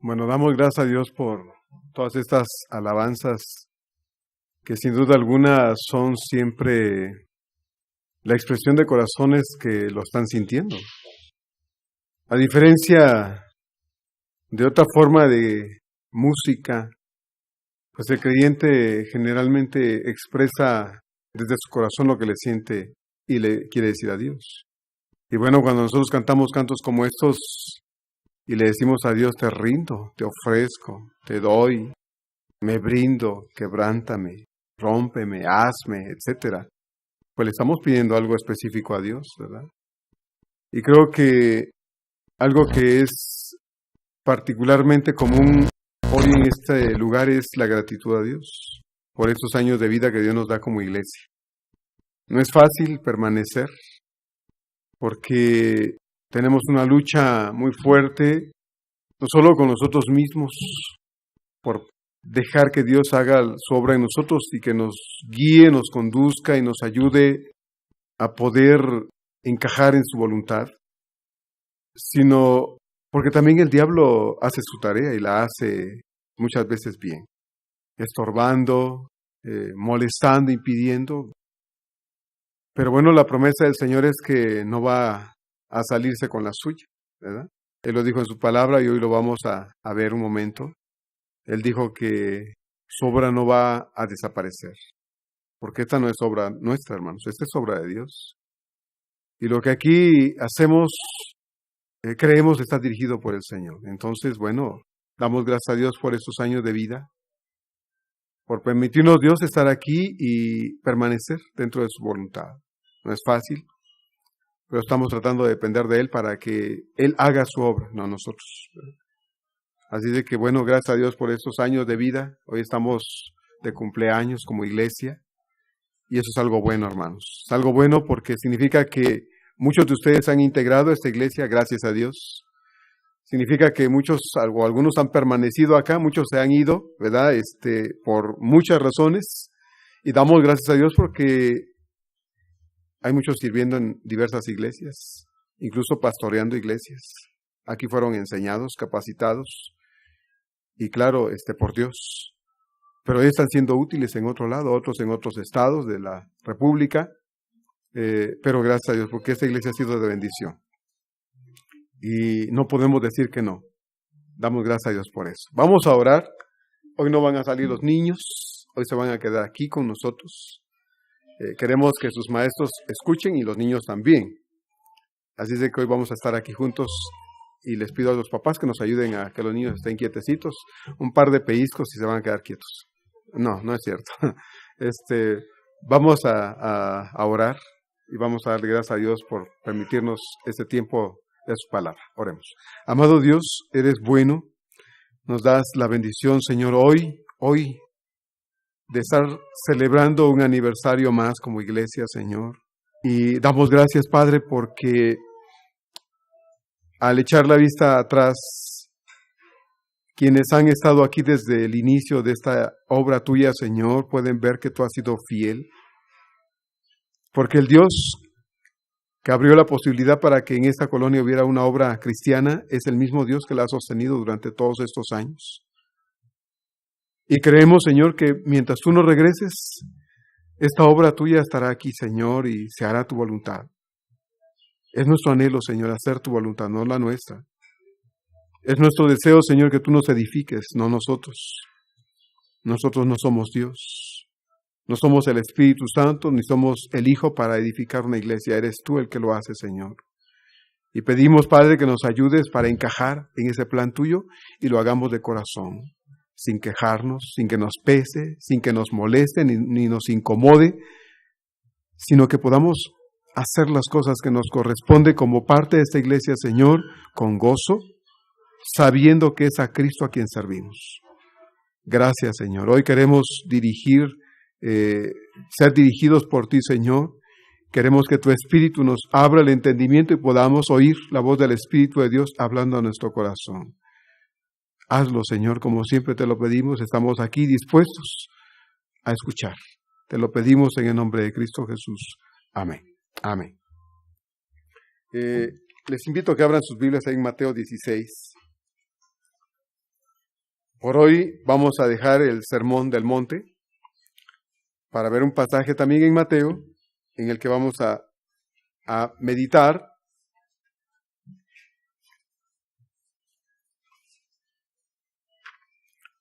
Bueno, damos gracias a Dios por todas estas alabanzas que sin duda alguna son siempre la expresión de corazones que lo están sintiendo. A diferencia de otra forma de música, pues el creyente generalmente expresa desde su corazón lo que le siente y le quiere decir a Dios. Y bueno, cuando nosotros cantamos cantos como estos y le decimos a Dios, te rindo, te ofrezco, te doy, me brindo, quebrántame, rómpeme, hazme, etcétera, pues le estamos pidiendo algo específico a Dios, ¿verdad? Y creo que algo que es particularmente común hoy en este lugar es la gratitud a Dios por estos años de vida que Dios nos da como iglesia. No es fácil permanecer porque tenemos una lucha muy fuerte, no solo con nosotros mismos, por dejar que Dios haga su obra en nosotros y que nos guíe, nos conduzca y nos ayude a poder encajar en su voluntad, sino porque también el diablo hace su tarea y la hace muchas veces bien, estorbando, molestando, impidiendo. Pero bueno, la promesa del Señor es que no va a salirse con la suya, ¿verdad? Él lo dijo en su palabra y hoy lo vamos a ver un momento. Él dijo que su obra no va a desaparecer, porque esta no es obra nuestra, hermanos, esta es obra de Dios. Y lo que aquí hacemos, creemos está dirigido por el Señor. Entonces, bueno, damos gracias a Dios por estos años de vida, por permitirnos Dios estar aquí y permanecer dentro de su voluntad. No es fácil, pero estamos tratando de depender de Él para que Él haga su obra, no nosotros. Así de que, bueno, gracias a Dios por estos años de vida. Hoy estamos de cumpleaños como iglesia y eso es algo bueno, hermanos. Es algo bueno porque significa que muchos de ustedes han integrado a esta iglesia, gracias a Dios. Significa que muchos, o algunos han permanecido acá, muchos se han ido, ¿verdad? Por muchas razones. Y damos gracias a Dios porque hay muchos sirviendo en diversas iglesias, incluso pastoreando iglesias. Aquí fueron enseñados, capacitados, y claro, por Dios. Pero ellos están siendo útiles en otro lado, otros en otros estados de la República. Pero gracias a Dios, porque esta iglesia ha sido de bendición. Y no podemos decir que no. Damos gracias a Dios por eso. Vamos a orar. Hoy no van a salir los niños. Hoy se van a quedar aquí con nosotros. Queremos que sus maestros escuchen y los niños también. Así es de que hoy vamos a estar aquí juntos. Y les pido a los papás que nos ayuden a que los niños estén quietecitos. Un par de pellizcos y se van a quedar quietos. No, no es cierto. Vamos a orar. Y vamos a darle gracias a Dios por permitirnos este tiempo de su palabra. Oremos. Amado Dios, eres bueno. Nos das la bendición, Señor, hoy, de estar celebrando un aniversario más como iglesia, Señor. Y damos gracias, Padre, porque al echar la vista atrás, quienes han estado aquí desde el inicio de esta obra tuya, Señor, pueden ver que tú has sido fiel. Porque el Dios que abrió la posibilidad para que en esta colonia hubiera una obra cristiana es el mismo Dios que la ha sostenido durante todos estos años. Y creemos, Señor, que mientras tú no regreses, esta obra tuya estará aquí, Señor, y se hará tu voluntad. Es nuestro anhelo, Señor, hacer tu voluntad, no la nuestra. Es nuestro deseo, Señor, que tú nos edifiques, no nosotros. Nosotros no somos Dios. No somos el Espíritu Santo, ni somos el Hijo para edificar una iglesia. Eres tú el que lo hace, Señor. Y pedimos, Padre, que nos ayudes para encajar en ese plan tuyo y lo hagamos de corazón, sin quejarnos, sin que nos pese, sin que nos moleste, ni nos incomode, sino que podamos hacer las cosas que nos corresponde como parte de esta iglesia, Señor, con gozo, sabiendo que es a Cristo a quien servimos. Gracias, Señor. Hoy queremos ser dirigidos por ti, Señor. Queremos que tu Espíritu nos abra el entendimiento y podamos oír la voz del Espíritu de Dios hablando a nuestro corazón. Hazlo, Señor, como siempre te lo pedimos. Estamos aquí dispuestos a escuchar. Te lo pedimos en el nombre de Cristo Jesús. Amén. Amén. Les invito a que abran sus Biblias ahí en Mateo 16. Por hoy vamos a dejar el Sermón del Monte para ver un pasaje también en Mateo en el que vamos a meditar.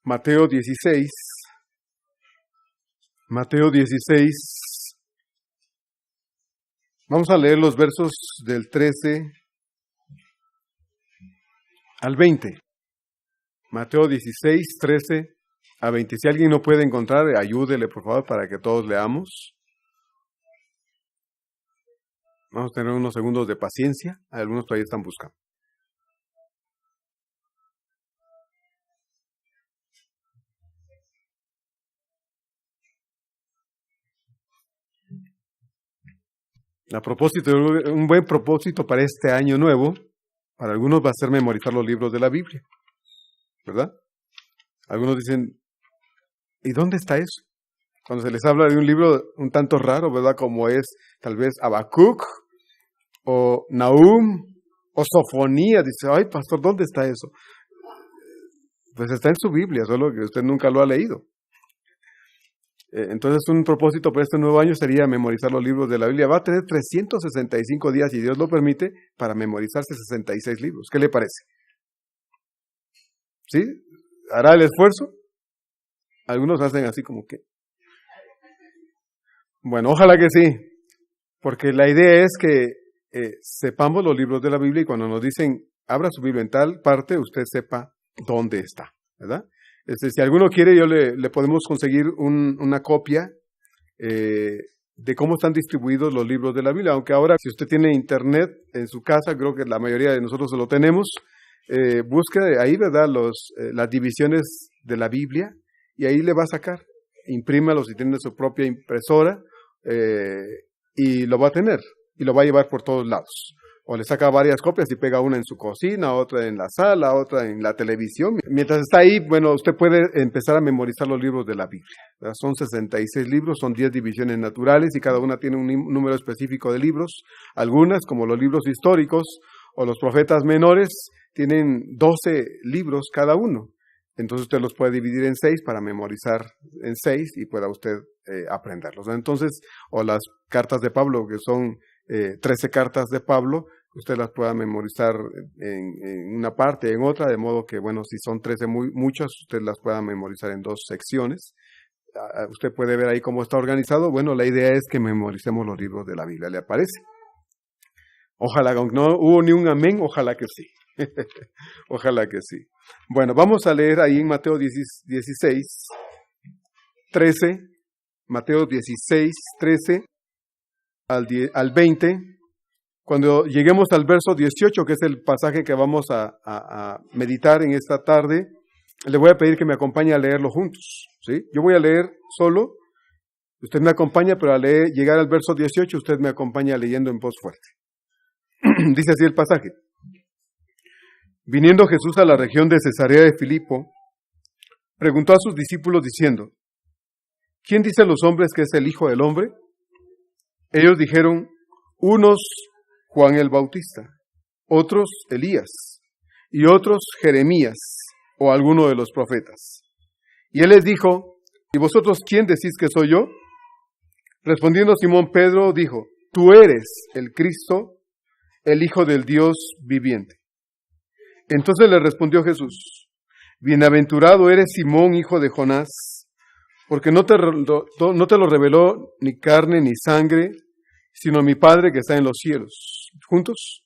Mateo 16. Mateo 16. Vamos a leer los versos del 13 al 20. Mateo 16, 13 a 20. Si alguien no puede encontrar, ayúdele por favor para que todos leamos. Vamos a tener unos segundos de paciencia. Algunos todavía están buscando. A propósito, un buen propósito para este año nuevo, para algunos va a ser memorizar los libros de la Biblia, ¿verdad? Algunos dicen, ¿y dónde está eso? Cuando se les habla de un libro un tanto raro, ¿verdad? Como es tal vez Habacuc, o Nahum, o Sofonía, dice, ay, pastor, ¿dónde está eso? Pues está en su Biblia, solo que usted nunca lo ha leído. Entonces un propósito para este nuevo año sería memorizar los libros de la Biblia. Va a tener 365 días, si Dios lo permite, para memorizarse 66 libros. ¿Qué le parece? ¿Sí? ¿Hará el esfuerzo? Algunos hacen así como que... Bueno, ojalá que sí, porque la idea es que sepamos los libros de la Biblia y cuando nos dicen, abra su Biblia en tal parte, usted sepa dónde está, ¿verdad? Si alguno quiere, le podemos conseguir una copia de cómo están distribuidos los libros de la Biblia, aunque ahora si usted tiene internet en su casa, creo que la mayoría de nosotros lo tenemos, busque ahí, ¿verdad?, las divisiones de la Biblia y ahí le va a sacar, imprímalo si tiene su propia impresora y lo va a tener y lo va a llevar por todos lados. O le saca varias copias y pega una en su cocina, otra en la sala, otra en la televisión. Mientras está ahí, bueno, usted puede empezar a memorizar los libros de la Biblia, ¿verdad? Son 66 libros, son 10 divisiones naturales y cada una tiene un número específico de libros. Algunas, como los libros históricos o los profetas menores, tienen 12 libros cada uno. Entonces usted los puede dividir en 6 para memorizar en 6 y pueda usted aprenderlos. Entonces, o las cartas de Pablo, que son 13 cartas de Pablo, usted las pueda memorizar en una parte, en otra, de modo que, bueno, si son 13 muchas, usted las pueda memorizar en 2 secciones. Usted puede ver ahí cómo está organizado. Bueno, la idea es que memoricemos los libros de la Biblia, ¿le parece? Ojalá, aunque no hubo ni un amén, ojalá que sí. Ojalá que sí. Bueno, vamos a leer ahí en Mateo 16, 13, Mateo 16, 13 al 20. Cuando lleguemos al verso 18, que es el pasaje que vamos a meditar en esta tarde, le voy a pedir que me acompañe a leerlo juntos, ¿sí? Yo voy a leer solo, usted me acompaña, pero al llegar al verso 18, usted me acompaña leyendo en voz fuerte. Dice así el pasaje. Viniendo Jesús a la región de Cesarea de Filipo, preguntó a sus discípulos diciendo, ¿quién dicen los hombres que es el Hijo del Hombre? Ellos dijeron, unos Juan el Bautista, otros Elías, y otros Jeremías, o alguno de los profetas. Y él les dijo, ¿y vosotros quién decís que soy yo? Respondiendo Simón Pedro dijo, tú eres el Cristo, el Hijo del Dios viviente. Entonces le respondió Jesús, bienaventurado eres Simón, hijo de Jonás, porque no te lo reveló ni carne ni sangre, sino mi Padre que está en los cielos. ¿Juntos?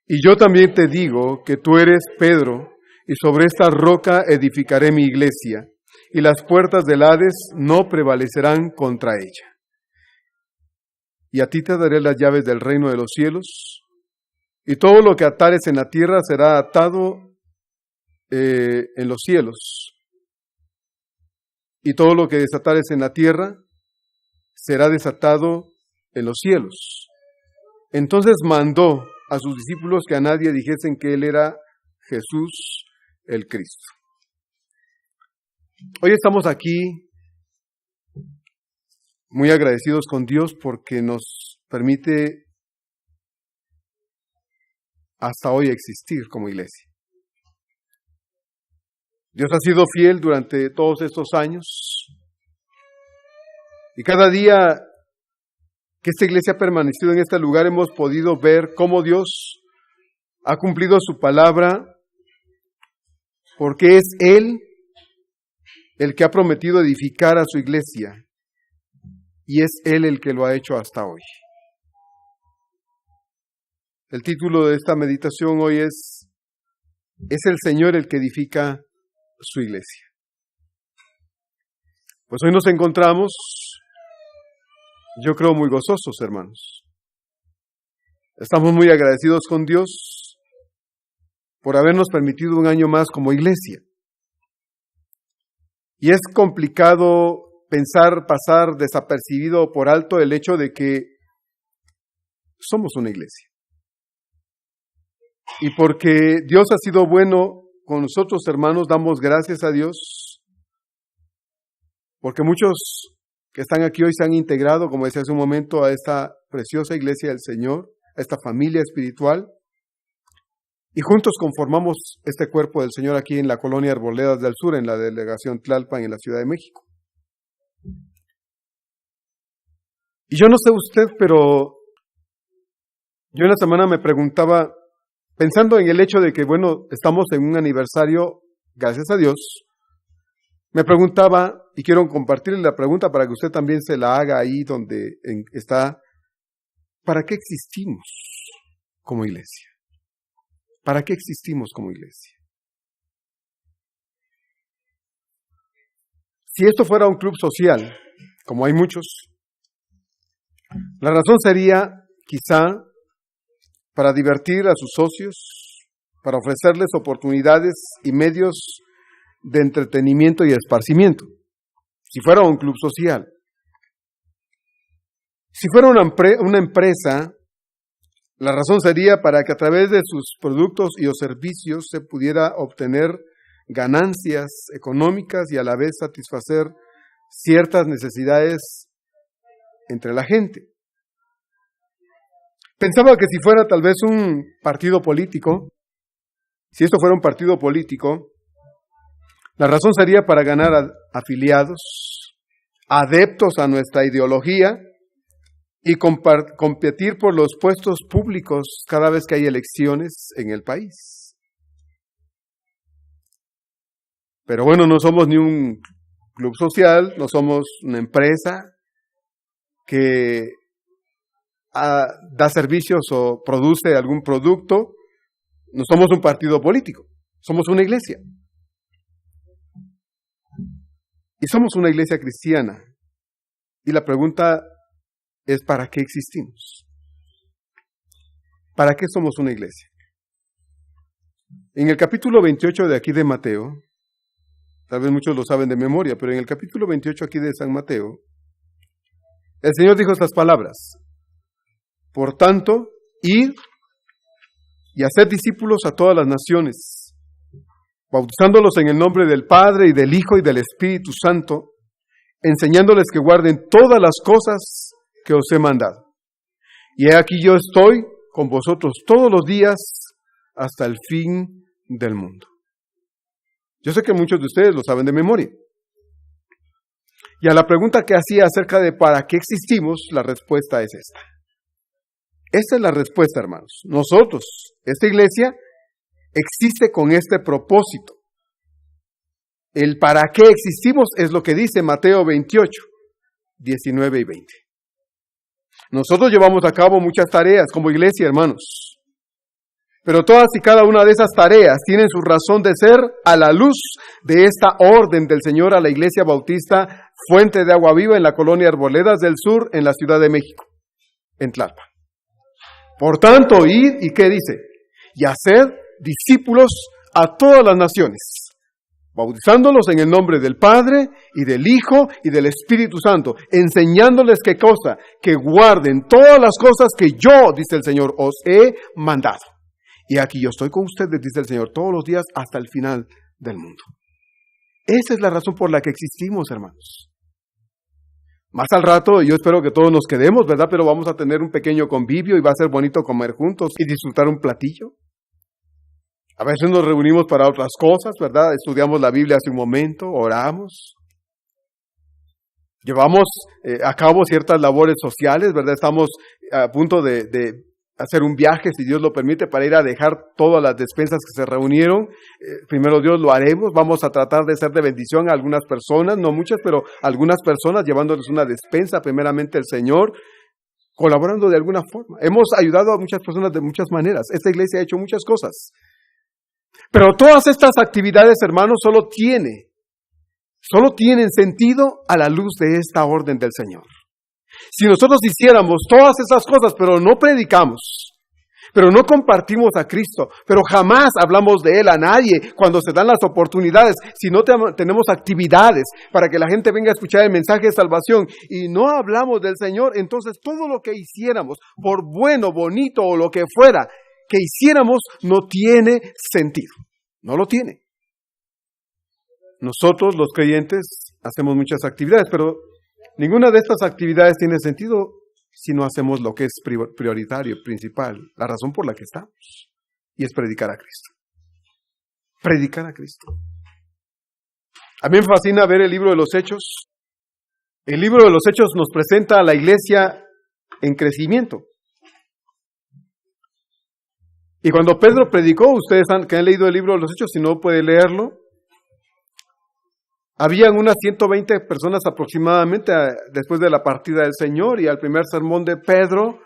Y yo también te digo que tú eres Pedro, y sobre esta roca edificaré mi iglesia, y las puertas del Hades no prevalecerán contra ella. Y a ti te daré las llaves del reino de los cielos, y todo lo que atares en la tierra será atado en los cielos, y todo lo que desatares en la tierra será desatado en los cielos. Entonces mandó a sus discípulos que a nadie dijesen que él era Jesús el Cristo. Hoy estamos aquí muy agradecidos con Dios porque nos permite hasta hoy existir como iglesia. Dios ha sido fiel durante todos estos años. Y cada día que esta iglesia ha permanecido en este lugar, hemos podido ver cómo Dios ha cumplido su palabra, porque es Él el que ha prometido edificar a su iglesia, y es Él el que lo ha hecho hasta hoy. El título de esta meditación hoy es el Señor el que edifica su iglesia. Pues hoy nos encontramos, yo creo, muy gozosos, hermanos. Estamos muy agradecidos con Dios por habernos permitido un año más como iglesia. Y es complicado pasar desapercibido por alto el hecho de que somos una iglesia. Y porque Dios ha sido bueno con nosotros, hermanos, damos gracias a Dios, porque muchos que están aquí hoy se han integrado, como decía hace un momento, a esta preciosa iglesia del Señor, a esta familia espiritual, y juntos conformamos este cuerpo del Señor aquí en la colonia Arboledas del Sur, en la delegación Tlalpan, en la Ciudad de México. Y yo no sé usted, pero yo en la semana me preguntaba, pensando en el hecho de que, bueno, estamos en un aniversario, gracias a Dios, me preguntaba, y quiero compartirle la pregunta para que usted también se la haga ahí donde está, ¿para qué existimos como iglesia? ¿Para qué existimos como iglesia? Si esto fuera un club social, como hay muchos, la razón sería, quizá, para divertir a sus socios, para ofrecerles oportunidades y medios de entretenimiento y esparcimiento, si fuera un club social. Si fuera una empresa, la razón sería para que a través de sus productos y o servicios se pudiera obtener ganancias económicas y a la vez satisfacer ciertas necesidades entre la gente. Pensaba que si fuera tal vez un partido político, si esto fuera un partido político, la razón sería para ganar afiliados, adeptos a nuestra ideología y competir por los puestos públicos cada vez que hay elecciones en el país. Pero bueno, no somos ni un club social, no somos una empresa que da servicios o produce algún producto, no somos un partido político, somos una iglesia. Y somos una iglesia cristiana. Y la pregunta es, ¿para qué existimos? ¿Para qué somos una iglesia? En el capítulo 28 de aquí de Mateo, tal vez muchos lo saben de memoria, pero en el capítulo 28 aquí de San Mateo, el Señor dijo estas palabras: por tanto, id y haced discípulos a todas las naciones, bautizándolos en el nombre del Padre y del Hijo y del Espíritu Santo, enseñándoles que guarden todas las cosas que os he mandado. Y he aquí yo estoy con vosotros todos los días hasta el fin del mundo. Yo sé que muchos de ustedes lo saben de memoria. Y a la pregunta que hacía acerca de ¿para qué existimos?, la respuesta es esta. Esta es la respuesta, hermanos. Nosotros, esta iglesia, existe con este propósito. El para qué existimos es lo que dice Mateo 28, 19 y 20. Nosotros llevamos a cabo muchas tareas como iglesia, hermanos. Pero todas y cada una de esas tareas tienen su razón de ser a la luz de esta orden del Señor a la Iglesia Bautista Fuente de Agua Viva en la colonia Arboledas del Sur, en la Ciudad de México, en Tlalpan. Por tanto, id, ¿y qué dice? Y haced discípulos a todas las naciones, bautizándolos en el nombre del Padre y del Hijo y del Espíritu Santo, enseñándoles qué cosa, que guarden todas las cosas que yo, dice el Señor, os he mandado. Y aquí yo estoy con ustedes, dice el Señor, todos los días hasta el final del mundo. Esa es la razón por la que existimos, hermanos. Más al rato, yo espero que todos nos quedemos, ¿verdad? Pero vamos a tener un pequeño convivio y va a ser bonito comer juntos y disfrutar un platillo. A veces nos reunimos para otras cosas, ¿verdad? Estudiamos la Biblia hace un momento, oramos. Llevamos a cabo ciertas labores sociales, ¿verdad? Estamos a punto de hacer un viaje, si Dios lo permite, para ir a dejar todas las despensas que se reunieron. Primero Dios lo haremos. Vamos a tratar de ser de bendición a algunas personas, no muchas, pero algunas personas, llevándoles una despensa, primeramente el Señor, colaborando de alguna forma. Hemos ayudado a muchas personas de muchas maneras. Esta iglesia ha hecho muchas cosas. Pero todas estas actividades, hermanos, solo tienen sentido a la luz de esta orden del Señor. Si nosotros hiciéramos todas esas cosas, pero no predicamos, pero no compartimos a Cristo, pero jamás hablamos de Él a nadie cuando se dan las oportunidades, si no tenemos actividades para que la gente venga a escuchar el mensaje de salvación y no hablamos del Señor, entonces todo lo que hiciéramos, por bueno, bonito o lo que fuera, que hiciéramos no tiene sentido, no lo tiene. Nosotros, los creyentes, hacemos muchas actividades, pero ninguna de estas actividades tiene sentido si no hacemos lo que es prioritario, principal, la razón por la que estamos, y es predicar a Cristo. Predicar a Cristo. A mí me fascina ver el libro de los Hechos. El libro de los Hechos nos presenta a la iglesia en crecimiento. Y cuando Pedro predicó, ustedes que han leído el libro de los Hechos, si no pueden leerlo, habían unas 120 personas aproximadamente después de la partida del Señor, y al primer sermón de Pedro,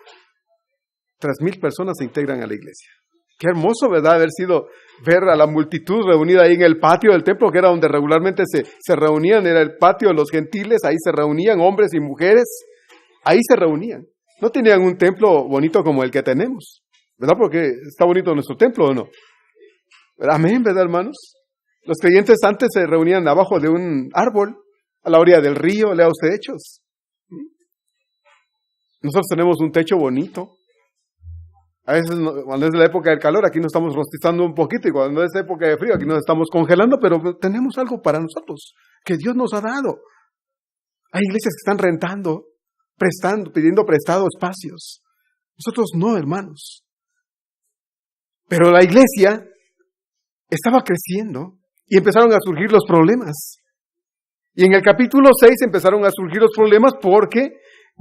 3,000 personas se integran a la iglesia. Qué hermoso, ¿verdad? Ver a la multitud reunida ahí en el patio del templo, que era donde regularmente se reunían, era el patio de los gentiles, ahí se reunían hombres y mujeres, ahí se reunían. No tenían un templo bonito como el que tenemos, ¿verdad? Porque está bonito nuestro templo, ¿o no? Amén, ¿verdad, hermanos? Los creyentes antes se reunían abajo de un árbol, a la orilla del río, lea usted Hechos. Nosotros tenemos un techo bonito. A veces, cuando es la época del calor, aquí nos estamos rostizando un poquito, y cuando es época de frío, aquí nos estamos congelando, pero tenemos algo para nosotros, que Dios nos ha dado. Hay iglesias que están rentando, pidiendo prestado espacios. Nosotros no, hermanos. Pero la iglesia estaba creciendo y empezaron a surgir los problemas. Y en el capítulo 6 empezaron a surgir los problemas porque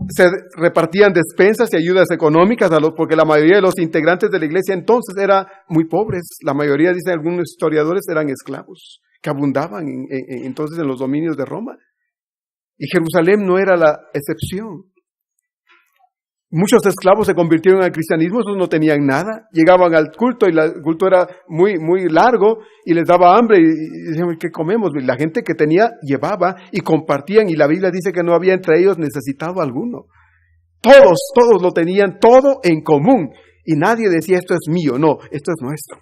se repartían despensas y ayudas económicas, porque la mayoría de los integrantes de la iglesia entonces eran muy pobres. La mayoría, dicen algunos historiadores, eran esclavos que abundaban entonces en los dominios de Roma. Y Jerusalén no era la excepción. Muchos esclavos se convirtieron al cristianismo, esos no tenían nada, llegaban al culto y el culto era muy, muy largo y les daba hambre y decían, ¿qué comemos? Y la gente que tenía llevaba y compartían, y la Biblia dice que no había entre ellos necesitado alguno. Todos lo tenían todo en común y nadie decía esto es mío, no, esto es nuestro.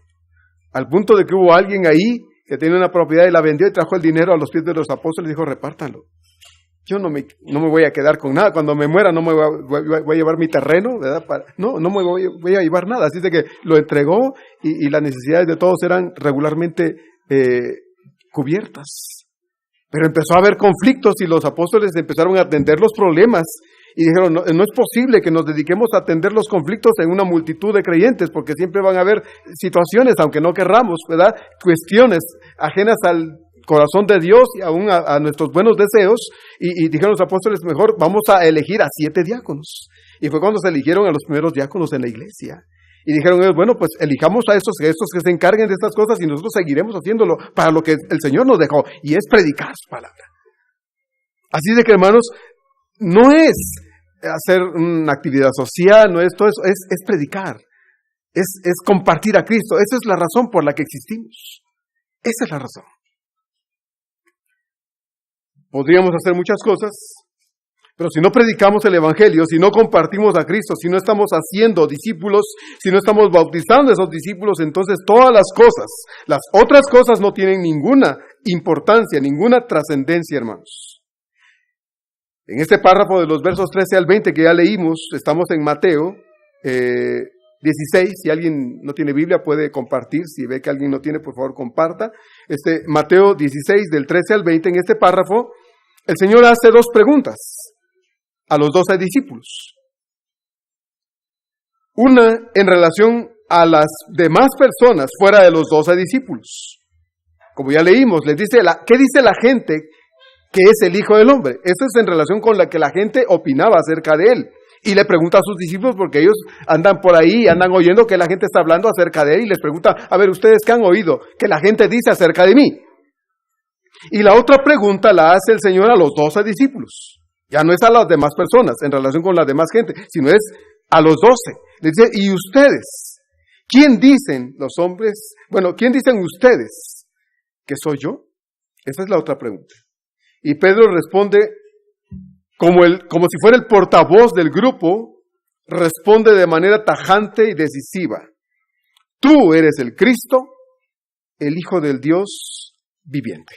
Al punto de que hubo alguien ahí que tenía una propiedad y la vendió y trajo el dinero a los pies de los apóstoles y dijo, repártanlo. Yo no me voy a quedar con nada. Cuando me muera no me voy a llevar mi terreno, ¿verdad? No me voy a llevar nada. Así de que lo entregó y las necesidades de todos eran regularmente cubiertas. Pero empezó a haber conflictos y los apóstoles empezaron a atender los problemas. Y dijeron, no es posible que nos dediquemos a atender los conflictos en una multitud de creyentes, porque siempre van a haber situaciones, aunque no querramos, ¿verdad? Cuestiones ajenas al corazón de Dios y aún a nuestros buenos deseos, y dijeron los apóstoles, mejor vamos a elegir a 7 diáconos. Y fue cuando se eligieron a los primeros diáconos en la iglesia. Y dijeron ellos, bueno, pues elijamos a estos que se encarguen de estas cosas y nosotros seguiremos haciéndolo para lo que el Señor nos dejó, y es predicar su palabra. Así de que, hermanos, no es hacer una actividad social, no es todo eso, es predicar, es compartir a Cristo. Esa es la razón por la que existimos. Esa es la razón. Podríamos hacer muchas cosas, pero si no predicamos el Evangelio, si no compartimos a Cristo, si no estamos haciendo discípulos, si no estamos bautizando a esos discípulos, entonces todas las cosas, las otras cosas no tienen ninguna importancia, ninguna trascendencia, hermanos. En este párrafo de los versos 13 al 20 que ya leímos, estamos en Mateo 16, si alguien no tiene Biblia puede compartir, si ve que alguien no tiene, por favor comparta. Mateo 16 del 13 al 20, en este párrafo, el Señor hace 2 preguntas a los 12 discípulos. Una en relación a las demás personas fuera de los 12 discípulos. Como ya leímos, les dice, ¿qué dice la gente que es el Hijo del Hombre? Esto es en relación con la que la gente opinaba acerca de él. Y le pregunta a sus discípulos, porque ellos andan por ahí, andan oyendo que la gente está hablando acerca de él, y les pregunta, a ver, ¿ustedes qué han oído? Que la gente dice acerca de mí. Y la otra pregunta la hace el Señor a los 12 discípulos. Ya no es a las demás personas, en relación con la demás gente, sino es a los 12. Les dice, ¿y ustedes? ¿Quién dicen los hombres? Bueno, ¿quién dicen ustedes que soy yo? Esa es la otra pregunta. Y Pedro responde como si fuera el portavoz del grupo, responde de manera tajante y decisiva. Tú eres el Cristo, el Hijo del Dios viviente.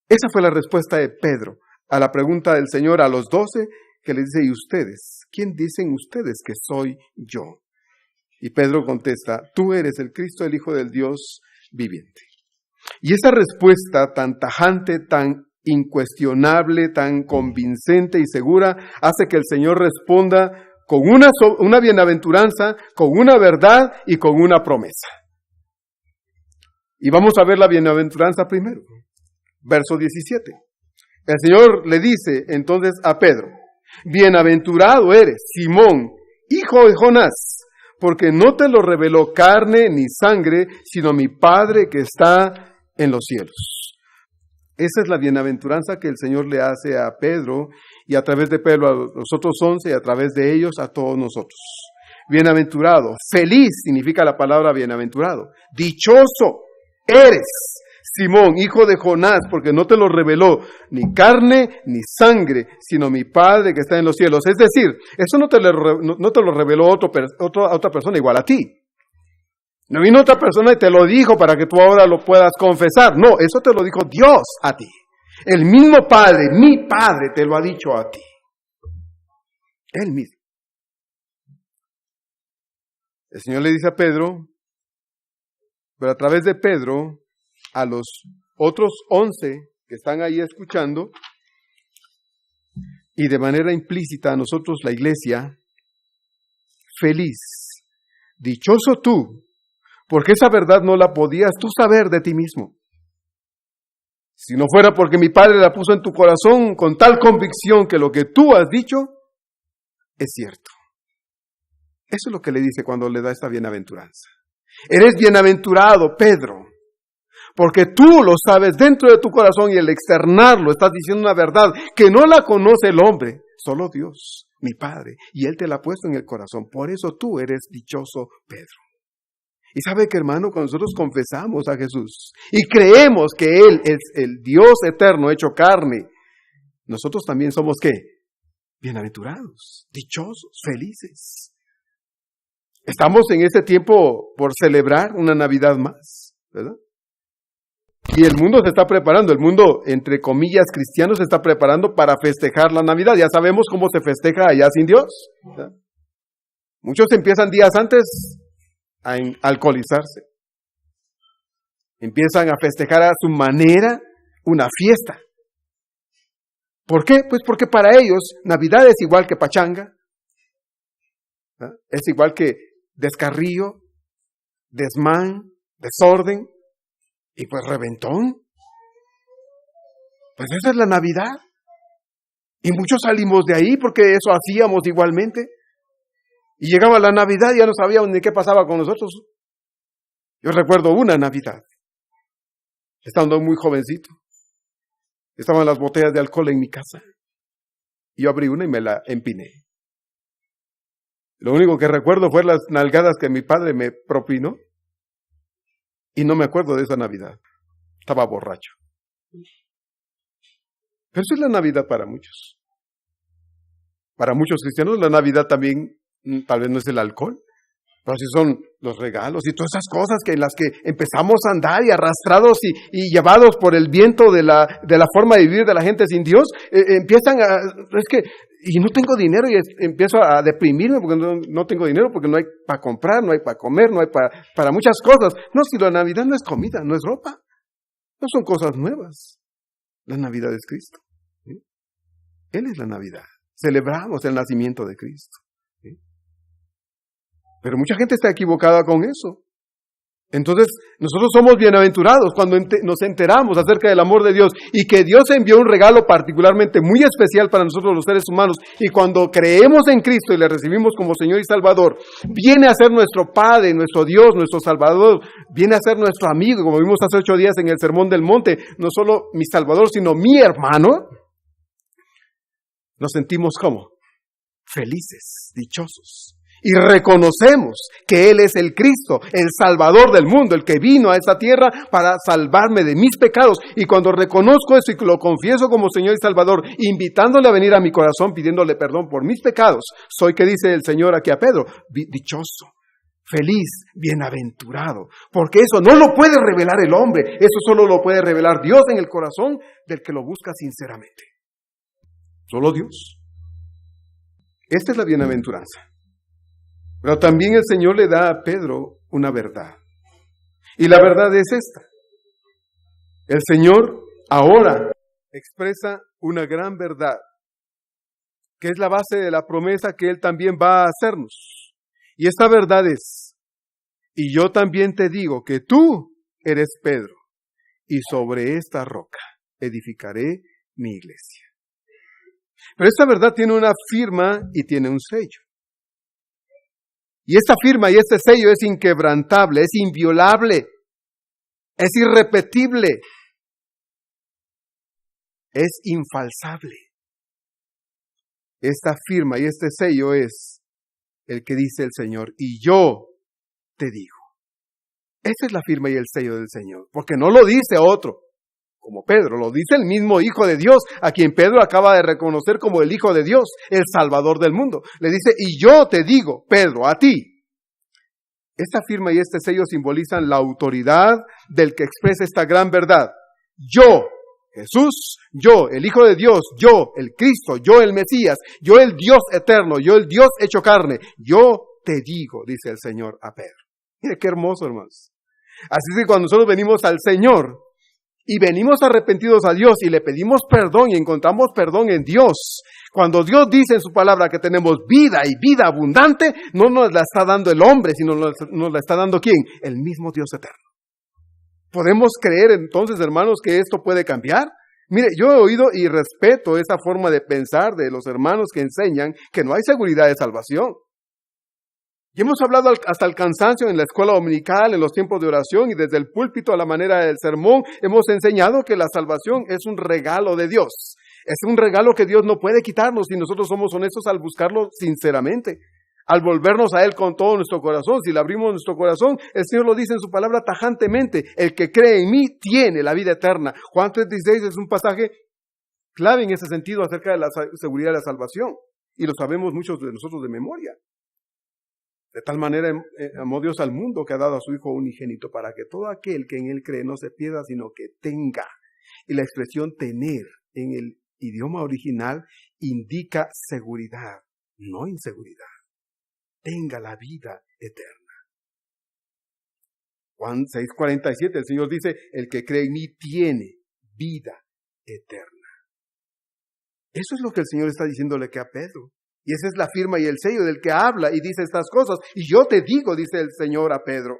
Esa fue la respuesta de Pedro a la pregunta del Señor a los 12, que le dice, ¿y ustedes? ¿Quién dicen ustedes que soy yo? Y Pedro contesta, tú eres el Cristo, el Hijo del Dios viviente. Y esa respuesta tan tajante, tan incuestionable, tan convincente y segura, hace que el Señor responda con una bienaventuranza, con una verdad y con una promesa. Y vamos a ver la bienaventuranza primero. Verso 17. El Señor le dice entonces a Pedro, bienaventurado eres, Simón, hijo de Jonás, porque no te lo reveló carne ni sangre, sino mi Padre que está en los cielos. Esa es la bienaventuranza que el Señor le hace a Pedro, y a través de Pedro a los otros 11, y a través de ellos a todos nosotros. Bienaventurado, feliz significa la palabra bienaventurado. Dichoso eres, Simón, hijo de Jonás, porque no te lo reveló ni carne ni sangre, sino mi Padre que está en los cielos. Es decir, eso no te lo reveló otra persona igual a ti. No vino otra persona y te lo dijo para que tú ahora lo puedas confesar. No, eso te lo dijo Dios a ti. El mismo Padre, mi Padre, te lo ha dicho a ti. Él mismo. El Señor le dice a Pedro, pero a través de Pedro, a los otros 11 que están ahí escuchando, y de manera implícita a nosotros la iglesia, feliz, dichoso tú, porque esa verdad no la podías tú saber de ti mismo. Si no fuera porque mi Padre la puso en tu corazón con tal convicción que lo que tú has dicho es cierto. Eso es lo que le dice cuando le da esta bienaventuranza. Eres bienaventurado, Pedro, porque tú lo sabes dentro de tu corazón y al externarlo estás diciendo una verdad que no la conoce el hombre, solo Dios, mi Padre, y Él te la ha puesto en el corazón. Por eso tú eres dichoso, Pedro. Y sabe que, hermano, cuando nosotros confesamos a Jesús y creemos que Él es el Dios eterno hecho carne, nosotros también somos ¿qué? Bienaventurados, dichosos, felices. Estamos en este tiempo por celebrar una Navidad más, ¿verdad? Y el mundo se está preparando, el mundo, entre comillas, cristiano, se está preparando para festejar la Navidad. Ya sabemos cómo se festeja allá sin Dios, ¿verdad? Muchos empiezan días antes a alcoholizarse. Empiezan a festejar a su manera una fiesta. ¿Por qué? Pues porque para ellos Navidad es igual que pachanga, ¿verdad? Es igual que descarrío, desmán, desorden y pues reventón. Pues esa es la Navidad. Y muchos salimos de ahí porque eso hacíamos igualmente. Y llegaba la Navidad y ya no sabíamos ni qué pasaba con nosotros. Yo recuerdo una Navidad, estando muy jovencito. Estaban las botellas de alcohol en mi casa. Y yo abrí una y me la empiné. Lo único que recuerdo fue las nalgadas que mi padre me propinó. Y no me acuerdo de esa Navidad. Estaba borracho. Pero eso es la Navidad para muchos. Para muchos cristianos la Navidad también tal vez no es el alcohol, pero sí son los regalos y todas esas cosas que en las que empezamos a andar y arrastrados y llevados por el viento de la forma de vivir de la gente sin Dios, empiezan a, y no tengo dinero y empiezo a deprimirme porque no tengo dinero, porque no hay para comprar, no hay para comer, no hay para muchas cosas. No, si la Navidad no es comida, no es ropa, no son cosas nuevas. La Navidad es Cristo, ¿sí? Él es la Navidad. Celebramos el nacimiento de Cristo, ¿sí? Pero mucha gente está equivocada con eso. Entonces, nosotros somos bienaventurados cuando nos enteramos acerca del amor de Dios y que Dios envió un regalo particularmente muy especial para nosotros los seres humanos, y cuando creemos en Cristo y le recibimos como Señor y Salvador, viene a ser nuestro Padre, nuestro Dios, nuestro Salvador, viene a ser nuestro amigo, como vimos hace 8 días en el Sermón del Monte, no solo mi Salvador, sino mi hermano. Nos sentimos como felices, dichosos. Y reconocemos que Él es el Cristo, el Salvador del mundo, el que vino a esta tierra para salvarme de mis pecados. Y cuando reconozco eso y lo confieso como Señor y Salvador, invitándole a venir a mi corazón, pidiéndole perdón por mis pecados, soy, que dice el Señor aquí a Pedro, dichoso, feliz, bienaventurado. Porque eso no lo puede revelar el hombre, eso solo lo puede revelar Dios en el corazón del que lo busca sinceramente. Solo Dios. Esta es la bienaventuranza. Pero también el Señor le da a Pedro una verdad. Y la verdad es esta. El Señor ahora expresa una gran verdad, que es la base de la promesa que Él también va a hacernos. Y esta verdad es: y yo también te digo que tú eres Pedro, y sobre esta roca edificaré mi iglesia. Pero esta verdad tiene una firma y tiene un sello. Y esta firma y este sello es inquebrantable, es inviolable, es irrepetible, es infalsable. Esta firma y este sello es el que dice el Señor: y yo te digo. Esa es la firma y el sello del Señor, porque no lo dice otro, como Pedro, lo dice el mismo Hijo de Dios, a quien Pedro acaba de reconocer como el Hijo de Dios, el Salvador del mundo. Le dice: y yo te digo, Pedro, a ti. Esta firma y este sello simbolizan la autoridad del que expresa esta gran verdad. Yo, Jesús, yo, el Hijo de Dios, yo, el Cristo, yo, el Mesías, yo, el Dios eterno, yo, el Dios hecho carne, yo te digo, dice el Señor a Pedro. Mire qué hermoso, hermanos. Así es que cuando nosotros venimos al Señor y venimos arrepentidos a Dios y le pedimos perdón y encontramos perdón en Dios, cuando Dios dice en su palabra que tenemos vida y vida abundante, no nos la está dando el hombre, sino nos la está dando ¿quién? El mismo Dios eterno. ¿Podemos creer entonces, hermanos, que esto puede cambiar? Mire, yo he oído y respeto esa forma de pensar de los hermanos que enseñan que no hay seguridad de salvación. Y hemos hablado hasta el cansancio en la escuela dominical, en los tiempos de oración y desde el púlpito a la manera del sermón, hemos enseñado que la salvación es un regalo de Dios. Es un regalo que Dios no puede quitarnos si nosotros somos honestos al buscarlo sinceramente, al volvernos a Él con todo nuestro corazón. Si le abrimos nuestro corazón, el Señor lo dice en su palabra tajantemente: el que cree en mí tiene la vida eterna. Juan 3:16 es un pasaje clave en ese sentido acerca de la seguridad de la salvación, y lo sabemos muchos de nosotros de memoria. De tal manera amó Dios al mundo que ha dado a su Hijo unigénito, para que todo aquel que en Él cree no se pierda, sino que tenga. Y la expresión tener en el idioma original indica seguridad, no inseguridad. Tenga la vida eterna. Juan 6:47, el Señor dice: el que cree en mí tiene vida eterna. Eso es lo que el Señor está diciéndole que a Pedro. Y esa es la firma y el sello del que habla y dice estas cosas. Y yo te digo, dice el Señor a Pedro.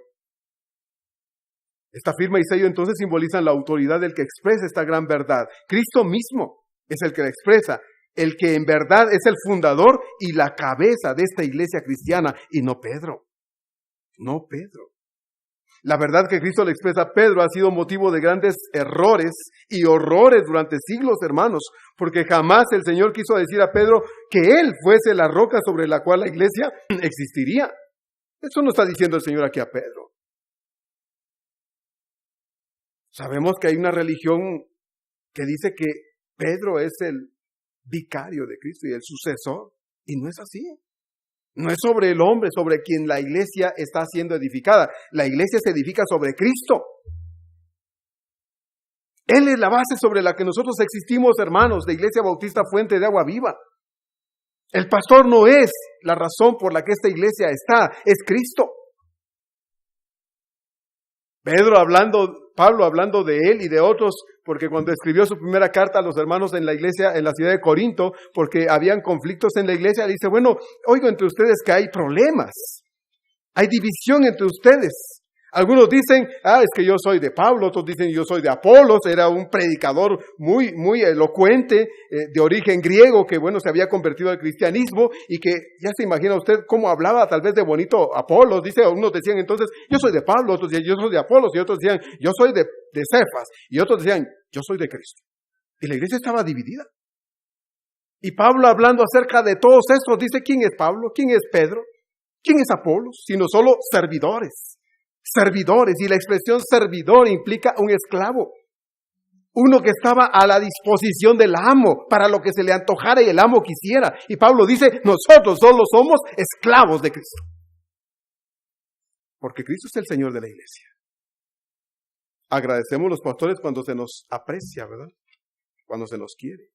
Esta firma y sello entonces simbolizan la autoridad del que expresa esta gran verdad. Cristo mismo es el que la expresa, el que en verdad es el fundador y la cabeza de esta iglesia cristiana, y no Pedro. No Pedro. La verdad que Cristo le expresa a Pedro ha sido motivo de grandes errores y horrores durante siglos, hermanos, porque jamás el Señor quiso decir a Pedro que Él fuese la roca sobre la cual la iglesia existiría. Eso no está diciendo el Señor aquí a Pedro. Sabemos que hay una religión que dice que Pedro es el vicario de Cristo y el sucesor, y no es así. No es sobre el hombre sobre quien la iglesia está siendo edificada. La iglesia se edifica sobre Cristo. Él es la base sobre la que nosotros existimos, hermanos, de Iglesia Bautista Fuente de Agua Viva. El pastor no es la razón por la que esta iglesia está, es Cristo. Pablo hablando de él y de otros, porque cuando escribió su primera carta a los hermanos en la iglesia, en la ciudad de Corinto, porque habían conflictos en la iglesia, dice: bueno, oigo entre ustedes que hay problemas. Hay división entre ustedes. Algunos dicen, es que yo soy de Pablo, otros dicen yo soy de Apolos, era un predicador muy elocuente, de origen griego, que se había convertido al cristianismo, y que ya se imagina usted cómo hablaba tal vez de bonito Apolos. Unos decían entonces, yo soy de Pablo, otros decían, yo soy de Apolos, y otros decían, yo soy de Cefas, y otros decían, yo soy de Cristo. Y la iglesia estaba dividida. Y Pablo, hablando acerca de todos estos, dice, ¿quién es Pablo? ¿Quién es Pedro? ¿Quién es Apolos? Sino solo servidores. Servidores, y la expresión servidor implica un esclavo, uno que estaba a la disposición del amo para lo que se le antojara y el amo quisiera. Y Pablo dice, nosotros solo somos esclavos de Cristo, porque Cristo es el Señor de la iglesia. Agradecemos a los pastores cuando se nos aprecia, ¿verdad? Cuando se nos quiere.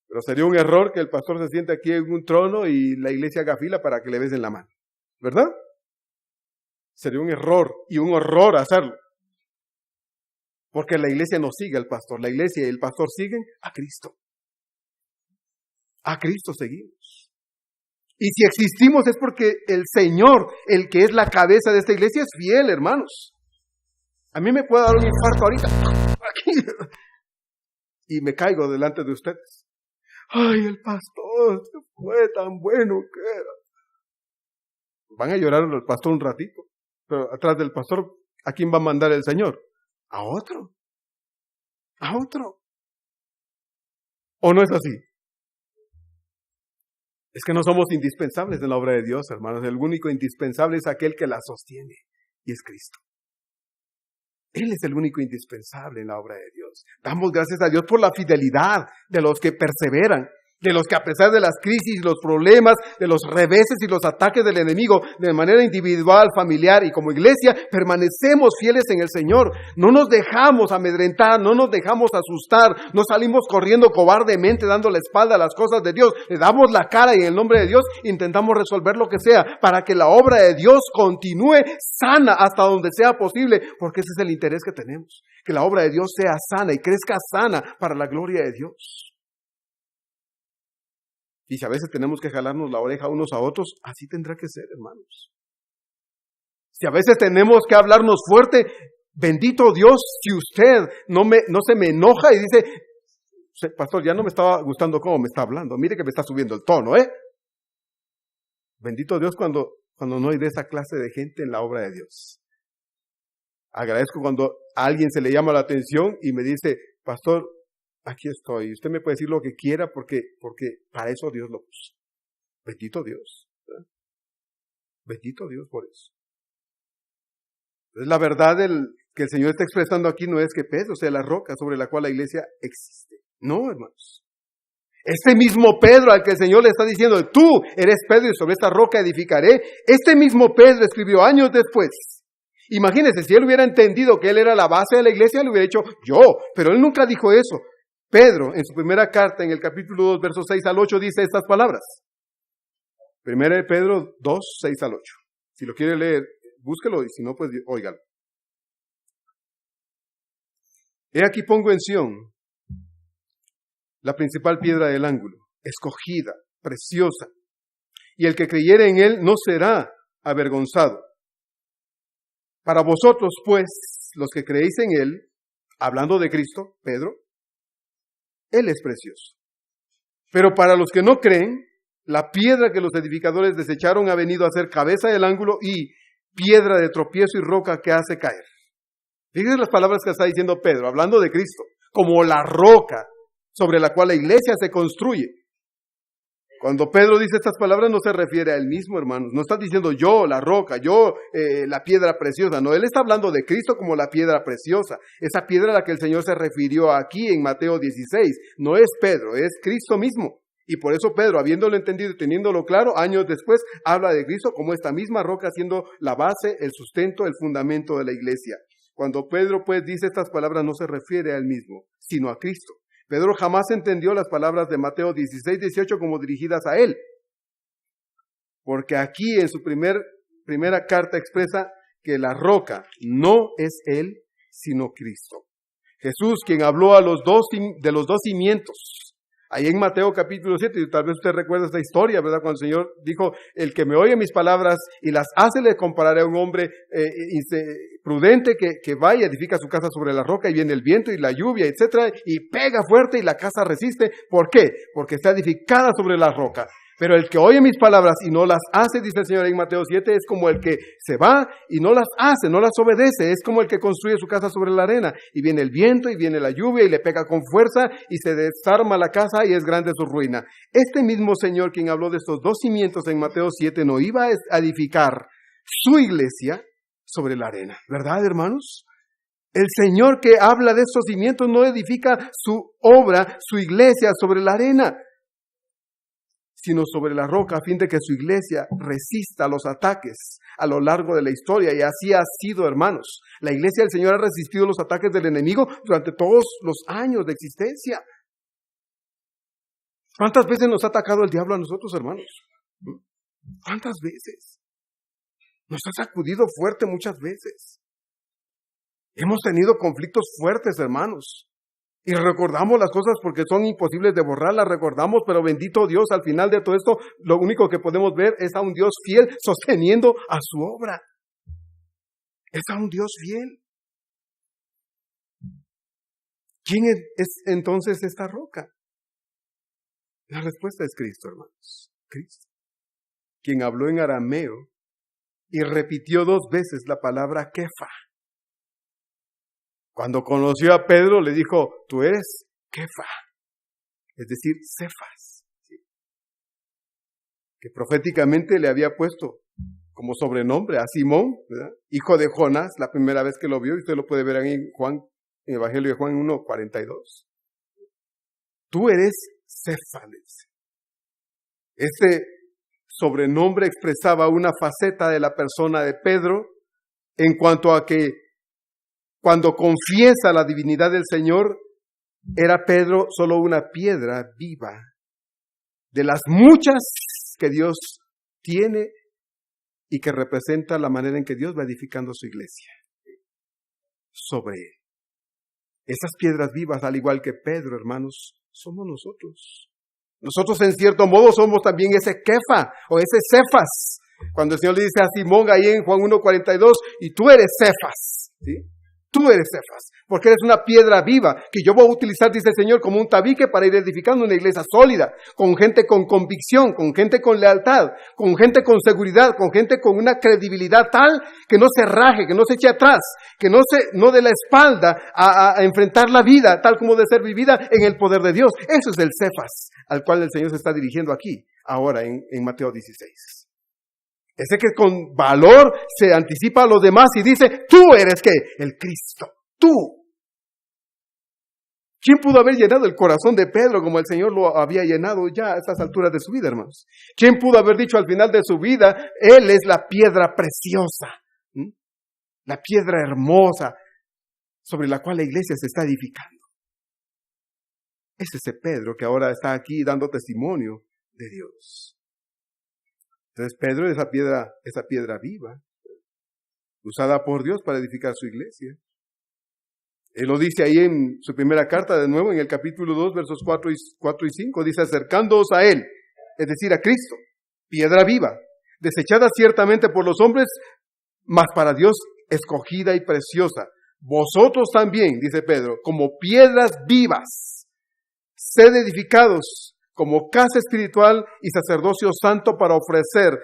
Pero sería un error que el pastor se siente aquí en un trono y la iglesia haga fila para que le besen la mano, ¿verdad? Sería un error y un horror hacerlo. Porque la iglesia no sigue al pastor. La iglesia y el pastor siguen a Cristo. A Cristo seguimos. Y si existimos es porque el Señor, el que es la cabeza de esta iglesia, es fiel, hermanos. A mí me puede dar un infarto ahorita. Aquí. Y me caigo delante de ustedes. Ay, el pastor fue tan bueno que era. Van a llorar al pastor un ratito. Pero atrás del pastor, ¿a quién va a mandar el Señor? A otro. A otro. ¿O no es así? Es que no somos indispensables en la obra de Dios, hermanos. El único indispensable es aquel que la sostiene, y es Cristo. Él es el único indispensable en la obra de Dios. Damos gracias a Dios por la fidelidad de los que perseveran, de los que a pesar de las crisis, los problemas, de los reveses y los ataques del enemigo, de manera individual, familiar y como iglesia, permanecemos fieles en el Señor. No nos dejamos amedrentar, no nos dejamos asustar, no salimos corriendo cobardemente dando la espalda a las cosas de Dios. Le damos la cara y en el nombre de Dios intentamos resolver lo que sea para que la obra de Dios continúe sana hasta donde sea posible, porque ese es el interés que tenemos, que la obra de Dios sea sana y crezca sana para la gloria de Dios. Y si a veces tenemos que jalarnos la oreja unos a otros, así tendrá que ser, hermanos. Si a veces tenemos que hablarnos fuerte, bendito Dios, si usted no se me enoja y dice, pastor, ya no me estaba gustando cómo me está hablando, mire que me está subiendo el tono, Bendito Dios cuando no hay de esa clase de gente en la obra de Dios. Agradezco cuando a alguien se le llama la atención y me dice, pastor, aquí estoy. Usted me puede decir lo que quiera porque para eso Dios lo puso. Bendito Dios. ¿Verdad? Bendito Dios por eso. Entonces la verdad que el Señor está expresando aquí no es que Pedro sea la roca sobre la cual la iglesia existe. No, hermanos. Este mismo Pedro al que el Señor le está diciendo, tú eres Pedro y sobre esta roca edificaré. Este mismo Pedro escribió años después. Imagínense, si él hubiera entendido que él era la base de la iglesia, le hubiera dicho yo. Pero él nunca dijo eso. Pedro, en su primera carta, en el capítulo 2, versos 6 al 8, dice estas palabras. Primera de Pedro 2, 6 al 8. Si lo quiere leer, búsquelo, y si no, pues óigalo. He aquí pongo en Sión la principal piedra del ángulo, escogida, preciosa, y el que creyere en él no será avergonzado. Para vosotros, pues, los que creéis en él, hablando de Cristo, Pedro, él es precioso. Pero para los que no creen, la piedra que los edificadores desecharon ha venido a ser cabeza del ángulo y piedra de tropiezo y roca que hace caer. Fíjense las palabras que está diciendo Pedro, hablando de Cristo, como la roca sobre la cual la iglesia se construye. Cuando Pedro dice estas palabras no se refiere a él mismo, hermanos. No está diciendo yo, la roca, yo, la piedra preciosa. No, él está hablando de Cristo como la piedra preciosa. Esa piedra a la que el Señor se refirió aquí en Mateo 16. No es Pedro, es Cristo mismo. Y por eso Pedro, habiéndolo entendido y teniéndolo claro, años después, habla de Cristo como esta misma roca siendo la base, el sustento, el fundamento de la iglesia. Cuando Pedro pues dice estas palabras no se refiere a él mismo, sino a Cristo. Pedro jamás entendió las palabras de Mateo 16, 18 como dirigidas a él. Porque aquí en su primera carta expresa que la roca no es él, sino Cristo. Jesús, quien habló de los dos cimientos, Ahí en Mateo capítulo 7, y tal vez usted recuerda esta historia, ¿verdad? Cuando el Señor dijo, el que me oye mis palabras y las hace, le compararé a un hombre prudente que va y edifica su casa sobre la roca, y viene el viento y la lluvia, etcétera, y pega fuerte y la casa resiste. ¿Por qué? Porque está edificada sobre la roca. Pero el que oye mis palabras y no las hace, dice el Señor en Mateo 7, es como el que se va y no las hace, no las obedece. Es como el que construye su casa sobre la arena. Y viene el viento y viene la lluvia y le pega con fuerza y se desarma la casa y es grande su ruina. Este mismo Señor, quien habló de estos dos cimientos en Mateo 7, no iba a edificar su iglesia sobre la arena. ¿Verdad, hermanos? El Señor que habla de estos cimientos no edifica su obra, su iglesia sobre la arena, sino sobre la roca, a fin de que su iglesia resista los ataques a lo largo de la historia. Y así ha sido, hermanos. La iglesia del Señor ha resistido los ataques del enemigo durante todos los años de existencia. ¿Cuántas veces nos ha atacado el diablo a nosotros, hermanos? ¿Cuántas veces? Nos ha sacudido fuerte muchas veces. Hemos tenido conflictos fuertes, hermanos. Y recordamos las cosas porque son imposibles de borrar, las recordamos, pero bendito Dios, al final de todo esto, lo único que podemos ver es a un Dios fiel sosteniendo a su obra. Es a un Dios fiel. ¿Quién es entonces esta roca? La respuesta es Cristo, hermanos. Cristo, quien habló en arameo y repitió 2 veces la palabra Kefa. Cuando conoció a Pedro, le dijo, tú eres Kefa, es decir, Cefas, ¿sí? Que proféticamente le había puesto como sobrenombre a Simón, ¿verdad? Hijo de Jonás, la primera vez que lo vio, y usted lo puede ver ahí en Juan, en el Evangelio de Juan 1:42. Tú eres Cefas. Este sobrenombre expresaba una faceta de la persona de Pedro en cuanto a que cuando confiesa la divinidad del Señor, era Pedro solo una piedra viva de las muchas que Dios tiene y que representa la manera en que Dios va edificando su iglesia sobre él. Esas piedras vivas, al igual que Pedro, hermanos, somos nosotros. Nosotros en cierto modo somos también ese Kefa o ese Cefas. Cuando el Señor le dice a Simón ahí en Juan 1:42, y tú eres Cefas, ¿sí? Tú eres Cefas, porque eres una piedra viva que yo voy a utilizar, dice el Señor, como un tabique para ir edificando una iglesia sólida, con gente con convicción, con gente con lealtad, con gente con seguridad, con gente con una credibilidad tal que no se raje, que no se eche atrás, que no dé la espalda a enfrentar la vida tal como debe ser vivida en el poder de Dios. Eso es el Cefas al cual el Señor se está dirigiendo aquí, ahora en Mateo 16. Ese que con valor se anticipa a los demás y dice, tú eres ¿qué? El Cristo, tú. ¿Quién pudo haber llenado el corazón de Pedro como el Señor lo había llenado ya a estas alturas de su vida, hermanos? ¿Quién pudo haber dicho al final de su vida, Él es la piedra preciosa, la piedra hermosa sobre la cual la iglesia se está edificando? Es ese Pedro que ahora está aquí dando testimonio de Dios. Entonces Pedro es esa piedra viva, usada por Dios para edificar su iglesia. Él lo dice ahí en su primera carta, de nuevo en el capítulo 2, versos 4 y 5, dice, acercándoos a Él, es decir, a Cristo, piedra viva, desechada ciertamente por los hombres, mas para Dios escogida y preciosa. Vosotros también, dice Pedro, como piedras vivas, sed edificados como casa espiritual y sacerdocio santo para ofrecer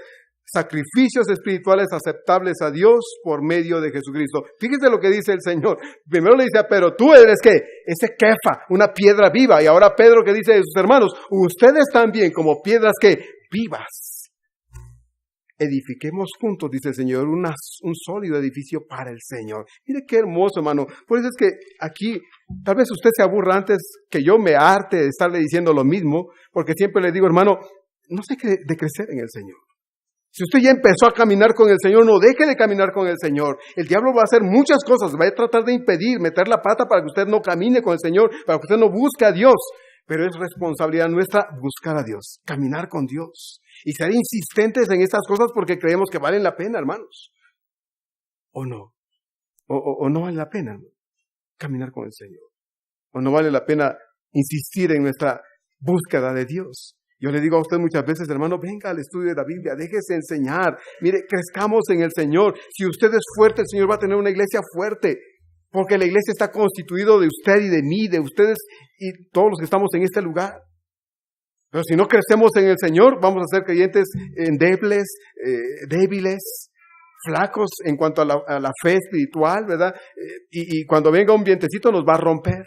sacrificios espirituales aceptables a Dios por medio de Jesucristo. Fíjese lo que dice el Señor. Primero le dice, pero tú eres ¿qué? Ese Kefa, una piedra viva. Y ahora Pedro que dice a sus hermanos, ustedes también como piedras ¿qué? Vivas. Edifiquemos juntos, dice el Señor, un sólido edificio para el Señor. Mire qué hermoso, hermano. Por eso es que aquí, tal vez usted se aburra antes que yo me harte de estarle diciendo lo mismo, porque siempre le digo, hermano, no se deje de crecer en el Señor. Si usted ya empezó a caminar con el Señor, no deje de caminar con el Señor. El diablo va a hacer muchas cosas, va a tratar de impedir, meter la pata para que usted no camine con el Señor, para que usted no busque a Dios. Pero es responsabilidad nuestra buscar a Dios, caminar con Dios y ser insistentes en estas cosas porque creemos que valen la pena, hermanos. ¿O no? ¿O no vale la pena, hermano, caminar con el Señor? ¿O no vale la pena insistir en nuestra búsqueda de Dios. Yo le digo a usted muchas veces, hermano, venga al estudio de la Biblia, déjese enseñar. Mire, crezcamos en el Señor. Si usted es fuerte, el Señor va a tener una iglesia fuerte. Porque la iglesia está constituida de usted y de mí, de ustedes y todos los que estamos en este lugar. Pero si no crecemos en el Señor, vamos a ser creyentes endebles, débiles, flacos en cuanto a la fe espiritual, ¿verdad? Y cuando venga un vientecito nos va a romper.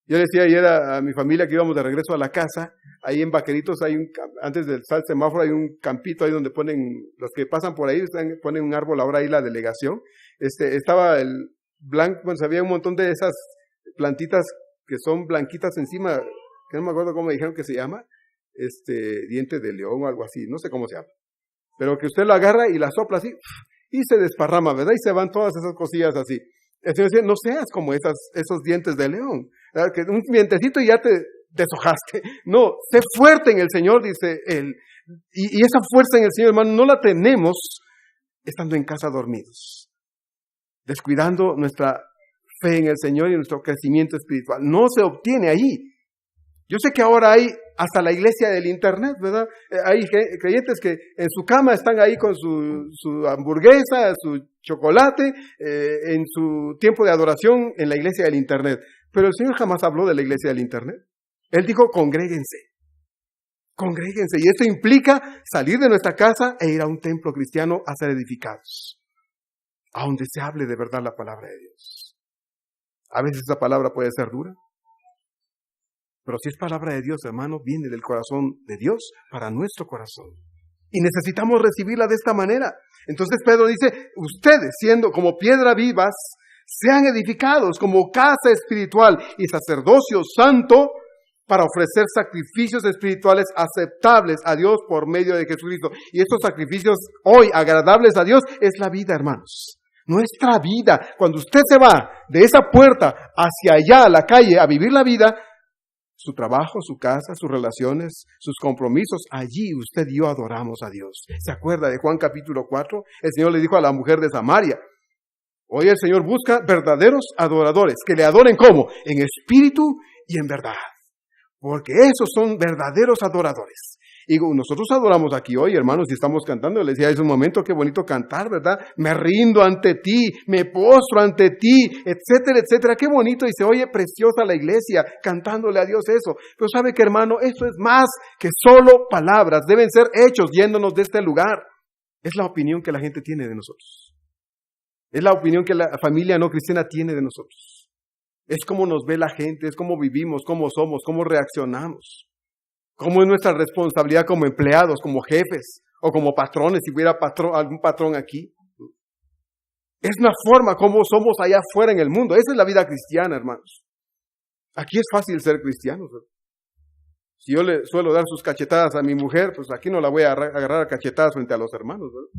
Yo decía ayer a mi familia que íbamos de regreso a la casa, ahí en Vaqueritos antes del semáforo hay un campito ahí donde ponen, los que pasan por ahí, ponen un árbol ahora ahí la delegación. Estaba el blanco, bueno, había un montón de esas plantitas que son blanquitas encima, que no me acuerdo cómo me dijeron que se llama, diente de león o algo así, no sé cómo se llama. Pero que usted lo agarra y la sopla así, y se desparrama, ¿verdad? Y se van todas esas cosillas así. El Señor dice, no seas como esos dientes de león, ¿verdad? Que un vientecito y ya te deshojaste. No, sé fuerte en el Señor, dice Él. Y esa fuerza en el Señor, hermano, no la tenemos estando en casa dormidos, descuidando nuestra fe en el Señor y nuestro crecimiento espiritual. No se obtiene ahí. Yo sé que ahora hay hasta la iglesia del internet, ¿verdad? Hay creyentes que en su cama están ahí con su hamburguesa, su chocolate, en su tiempo de adoración en la iglesia del internet. Pero el Señor jamás habló de la iglesia del internet. Él dijo, congréguense. Congréguense. Y esto implica salir de nuestra casa e ir a un templo cristiano a ser edificados, a donde se hable de verdad la palabra de Dios. A veces esa palabra puede ser dura, pero si es palabra de Dios, hermano, viene del corazón de Dios para nuestro corazón. Y necesitamos recibirla de esta manera. Entonces Pedro dice, ustedes, siendo como piedra vivas, sean edificados como casa espiritual y sacerdocio santo para ofrecer sacrificios espirituales aceptables a Dios por medio de Jesucristo. Y estos sacrificios hoy agradables a Dios es la vida, hermanos. Nuestra vida. Cuando usted se va de esa puerta hacia allá a la calle a vivir la vida, su trabajo, su casa, sus relaciones, sus compromisos, allí usted y yo adoramos a Dios. ¿Se acuerda de Juan capítulo 4? El Señor le dijo a la mujer de Samaria, hoy el Señor busca verdaderos adoradores, que le adoren ¿cómo? En espíritu y en verdad. Porque esos son verdaderos adoradores. Y nosotros adoramos aquí hoy, hermanos, y estamos cantando. Les decía, es un momento, qué bonito cantar, ¿verdad? Me rindo ante ti, me postro ante ti, etcétera, etcétera. Qué bonito, y se oye preciosa la iglesia cantándole a Dios eso. Pero sabe que, hermano, esto es más que solo palabras. Deben ser hechos yéndonos de este lugar. Es la opinión que la gente tiene de nosotros. Es la opinión que la familia no cristiana tiene de nosotros. Es cómo nos ve la gente, es cómo vivimos, cómo somos, cómo reaccionamos. Cómo es nuestra responsabilidad como empleados, como jefes o como patrones, si hubiera algún patrón aquí. Es una forma como somos allá afuera en el mundo. Esa es la vida cristiana, hermanos. Aquí es fácil ser cristianos, ¿verdad? Si yo le suelo dar sus cachetadas a mi mujer, pues aquí no la voy a agarrar a cachetadas frente a los hermanos, ¿verdad?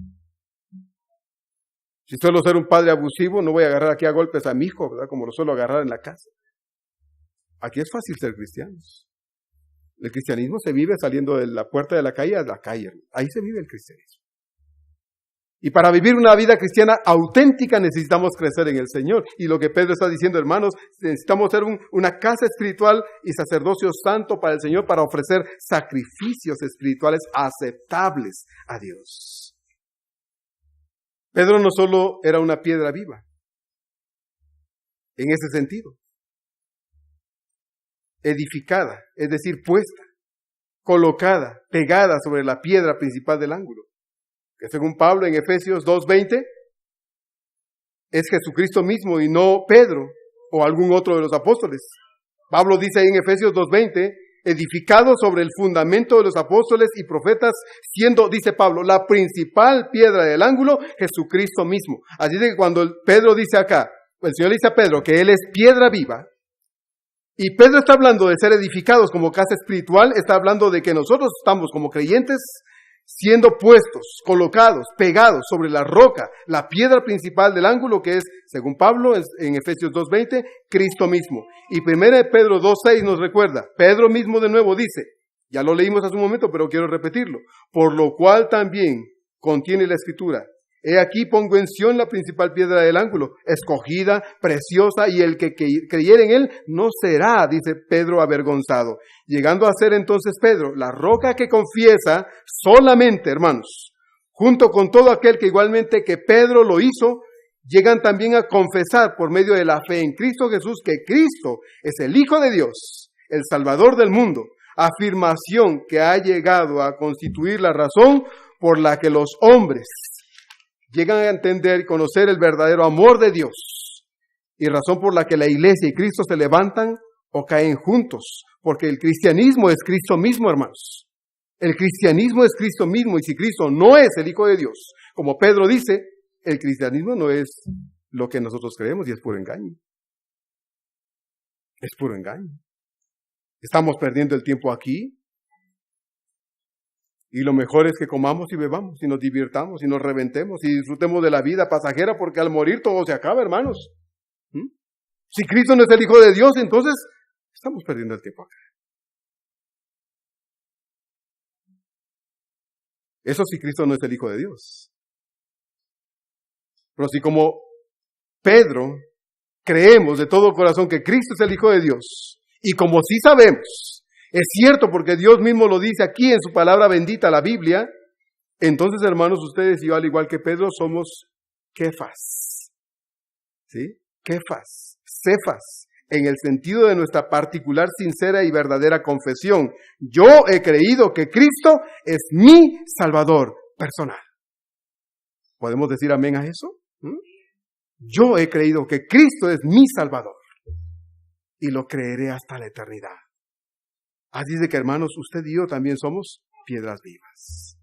Si suelo ser un padre abusivo, no voy a agarrar aquí a golpes a mi hijo, ¿verdad? Como lo suelo agarrar en la casa. Aquí es fácil ser cristianos. El cristianismo se vive saliendo de la puerta de la calle a la calle. Ahí se vive el cristianismo. Y para vivir una vida cristiana auténtica necesitamos crecer en el Señor. Y lo que Pedro está diciendo, hermanos, necesitamos ser una casa espiritual y sacerdocio santo para el Señor para ofrecer sacrificios espirituales aceptables a Dios. Pedro no solo era una piedra viva, en ese sentido. Edificada, es decir, puesta, colocada, pegada sobre la piedra principal del ángulo, que según Pablo en Efesios 2:20, es Jesucristo mismo y no Pedro o algún otro de los apóstoles. Pablo dice ahí en Efesios 2:20, edificado sobre el fundamento de los apóstoles y profetas, siendo, dice Pablo, la principal piedra del ángulo, Jesucristo mismo. Así que cuando Pedro dice acá, el Señor dice a Pedro que Él es piedra viva, y Pedro está hablando de ser edificados como casa espiritual, está hablando de que nosotros estamos como creyentes siendo puestos, colocados, pegados sobre la roca, la piedra principal del ángulo que es, según Pablo en Efesios 2:20, Cristo mismo. Y 1 Pedro 2:6 nos recuerda, Pedro mismo de nuevo dice, ya lo leímos hace un momento pero quiero repetirlo, por lo cual también contiene la Escritura, He aquí pongo en Sión la principal piedra del ángulo, escogida, preciosa, y el que creyere en él no será, dice Pedro, avergonzado. Llegando a ser entonces Pedro, la roca que confiesa solamente, hermanos, junto con todo aquel que igualmente que Pedro lo hizo, llegan también a confesar por medio de la fe en Cristo Jesús que Cristo es el Hijo de Dios, el Salvador del mundo. Afirmación que ha llegado a constituir la razón por la que los hombres llegan a entender y conocer el verdadero amor de Dios, y razón por la que la iglesia y Cristo se levantan o caen juntos, porque el cristianismo es Cristo mismo, hermanos. El cristianismo es Cristo mismo, y si Cristo no es el Hijo de Dios, como Pedro dice, el cristianismo no es lo que nosotros creemos y es puro engaño. Es puro engaño. Estamos perdiendo el tiempo aquí. Y lo mejor es que comamos y bebamos, y nos divirtamos, y nos reventemos, y disfrutemos de la vida pasajera, porque al morir todo se acaba, hermanos. Si Cristo no es el Hijo de Dios, entonces estamos perdiendo el tiempo acá. Eso si Cristo no es el Hijo de Dios. Pero si como Pedro creemos de todo corazón que Cristo es el Hijo de Dios, y como sí sabemos, es cierto porque Dios mismo lo dice aquí en su palabra bendita, la Biblia, entonces, hermanos, ustedes y yo, al igual que Pedro, somos Kefas. ¿Sí? Kefas, Cefas, en el sentido de nuestra particular, sincera y verdadera confesión. Yo he creído que Cristo es mi Salvador personal. ¿Podemos decir amén a eso? Yo he creído que Cristo es mi Salvador y lo creeré hasta la eternidad. Así es de que, hermanos, usted y yo también somos piedras vivas.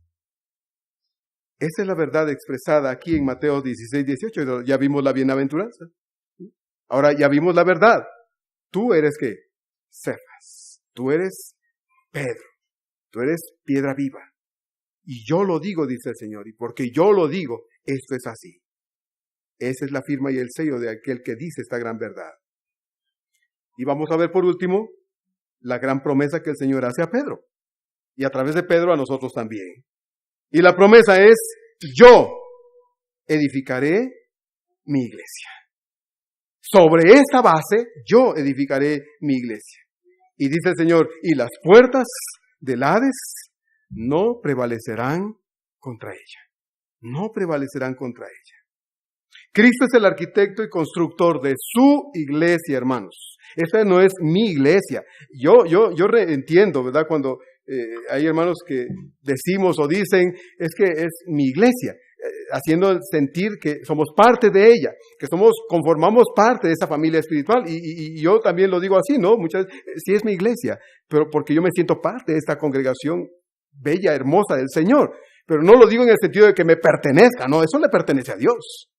Esa es la verdad expresada aquí en Mateo 16, 18. Ya vimos la bienaventuranza. Ahora ya vimos la verdad. Tú eres ¿qué? Cefas. Tú eres Pedro. Tú eres piedra viva. Y yo lo digo, dice el Señor, y porque yo lo digo, esto es así. Esa es la firma y el sello de aquel que dice esta gran verdad. Y vamos a ver por último la gran promesa que el Señor hace a Pedro. Y a través de Pedro a nosotros también. Y la promesa es, yo edificaré mi iglesia. Sobre esta base, yo edificaré mi iglesia. Y dice el Señor, y las puertas del Hades no prevalecerán contra ella. No prevalecerán contra ella. Cristo es el arquitecto y constructor de su iglesia, hermanos. Esta no es mi iglesia. Yo entiendo, ¿verdad? Cuando hay hermanos que decimos o dicen, es que es mi iglesia, haciendo sentir que somos parte de ella, que conformamos parte de esa familia espiritual. Y yo también lo digo así, ¿no? Muchas veces, sí es mi iglesia, pero porque yo me siento parte de esta congregación bella, hermosa del Señor. Pero no lo digo en el sentido de que me pertenezca, no, eso le pertenece a Dios.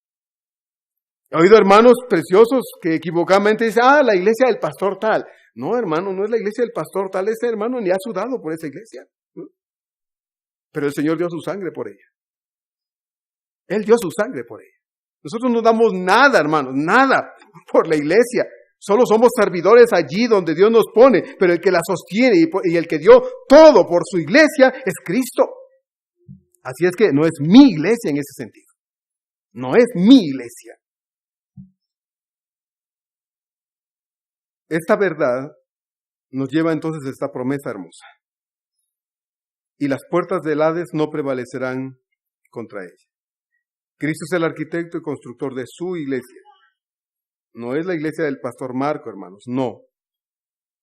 He oído hermanos preciosos que equivocadamente dicen, la iglesia del pastor tal. No, hermano, no es la iglesia del pastor tal, ese hermano ni ha sudado por esa iglesia. ¿No? Pero el Señor dio su sangre por ella. Él dio su sangre por ella. Nosotros no damos nada, hermanos, nada por la iglesia. Solo somos servidores allí donde Dios nos pone, pero el que la sostiene y el que dio todo por su iglesia es Cristo. Así es que no es mi iglesia en ese sentido. No es mi iglesia. Esta verdad nos lleva entonces a esta promesa hermosa. Y las puertas del Hades no prevalecerán contra ella. Cristo es el arquitecto y constructor de su iglesia. No es la iglesia del pastor Marco, hermanos, no.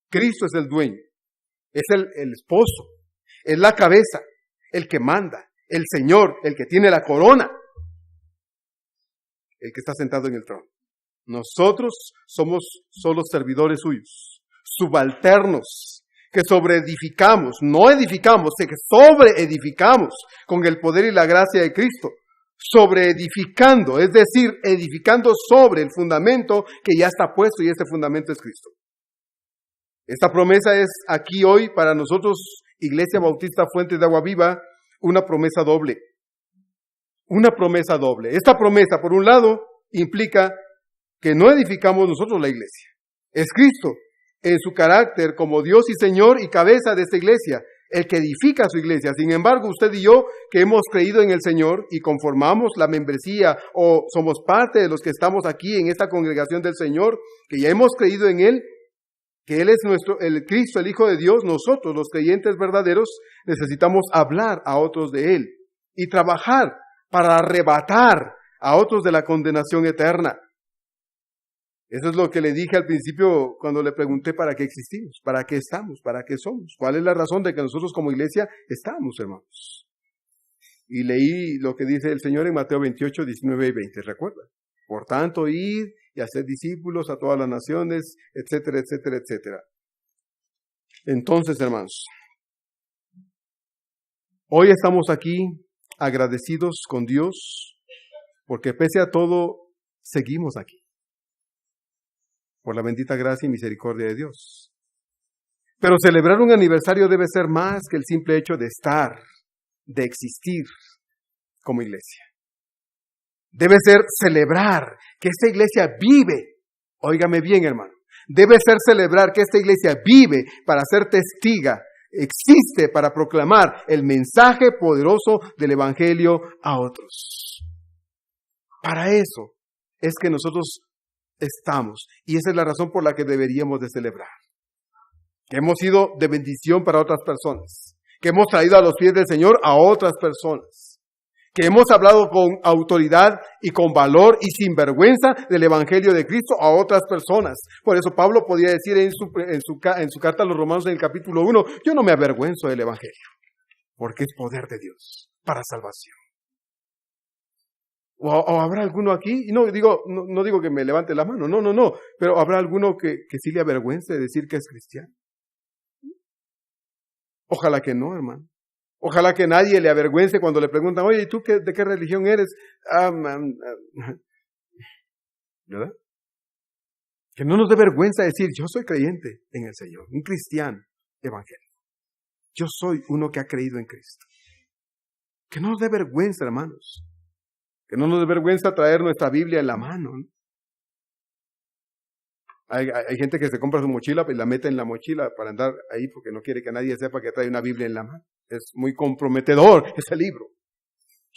Cristo es el dueño, es el esposo, es la cabeza, el que manda, el Señor, el que tiene la corona, el que está sentado en el trono. Nosotros somos solo servidores suyos, subalternos, que sobreedificamos, no edificamos, que sobreedificamos con el poder y la gracia de Cristo. Sobreedificando, es decir, edificando sobre el fundamento que ya está puesto y ese fundamento es Cristo. Esta promesa es aquí hoy para nosotros, Iglesia Bautista Fuentes de Agua Viva, una promesa doble. Una promesa doble. Esta promesa, por un lado, implica que no edificamos nosotros la iglesia. Es Cristo, en su carácter como Dios y Señor y cabeza de esta iglesia, el que edifica su iglesia. Sin embargo, usted y yo, que hemos creído en el Señor y conformamos la membresía o somos parte de los que estamos aquí en esta congregación del Señor, que ya hemos creído en Él, que Él es el Cristo, el Hijo de Dios, nosotros, los creyentes verdaderos, necesitamos hablar a otros de Él y trabajar para arrebatar a otros de la condenación eterna. Eso es lo que le dije al principio cuando le pregunté para qué existimos, para qué estamos, para qué somos, cuál es la razón de que nosotros como iglesia estamos, hermanos. Y leí lo que dice el Señor en Mateo 28, 19 y 20, ¿recuerda? Por tanto, id y hacer discípulos a todas las naciones, etcétera, etcétera, etcétera. Entonces, hermanos, hoy estamos aquí agradecidos con Dios, porque pese a todo, seguimos aquí, por la bendita gracia y misericordia de Dios. Pero celebrar un aniversario debe ser más que el simple hecho de estar, de existir como iglesia. Debe ser celebrar que esta iglesia vive. Óigame bien, hermano. Debe ser celebrar que esta iglesia vive para ser testiga, existe para proclamar el mensaje poderoso del Evangelio a otros. Para eso es que nosotros estamos. Y esa es la razón por la que deberíamos de celebrar. Que hemos sido de bendición para otras personas. Que hemos traído a los pies del Señor a otras personas. Que hemos hablado con autoridad y con valor y sin vergüenza del Evangelio de Cristo a otras personas. Por eso Pablo podía decir en su carta a los Romanos en el capítulo 1, yo no me avergüenzo del Evangelio, porque es poder de Dios para salvación. O habrá alguno aquí, y no digo que me levante la mano, no, pero habrá alguno que sí le avergüence de decir que es cristiano. Ojalá que no, hermano. Ojalá que nadie le avergüence cuando le preguntan, oye, ¿y tú de qué religión eres? ¿Verdad? Que no nos dé vergüenza decir, yo soy creyente en el Señor, un cristiano evangélico. Yo soy uno que ha creído en Cristo. Que no nos dé vergüenza, hermanos. Que no nos dé vergüenza traer nuestra Biblia en la mano, ¿no? Hay gente que se compra su mochila y la mete en la mochila para andar ahí porque no quiere que nadie sepa que trae una Biblia en la mano. Es muy comprometedor ese libro.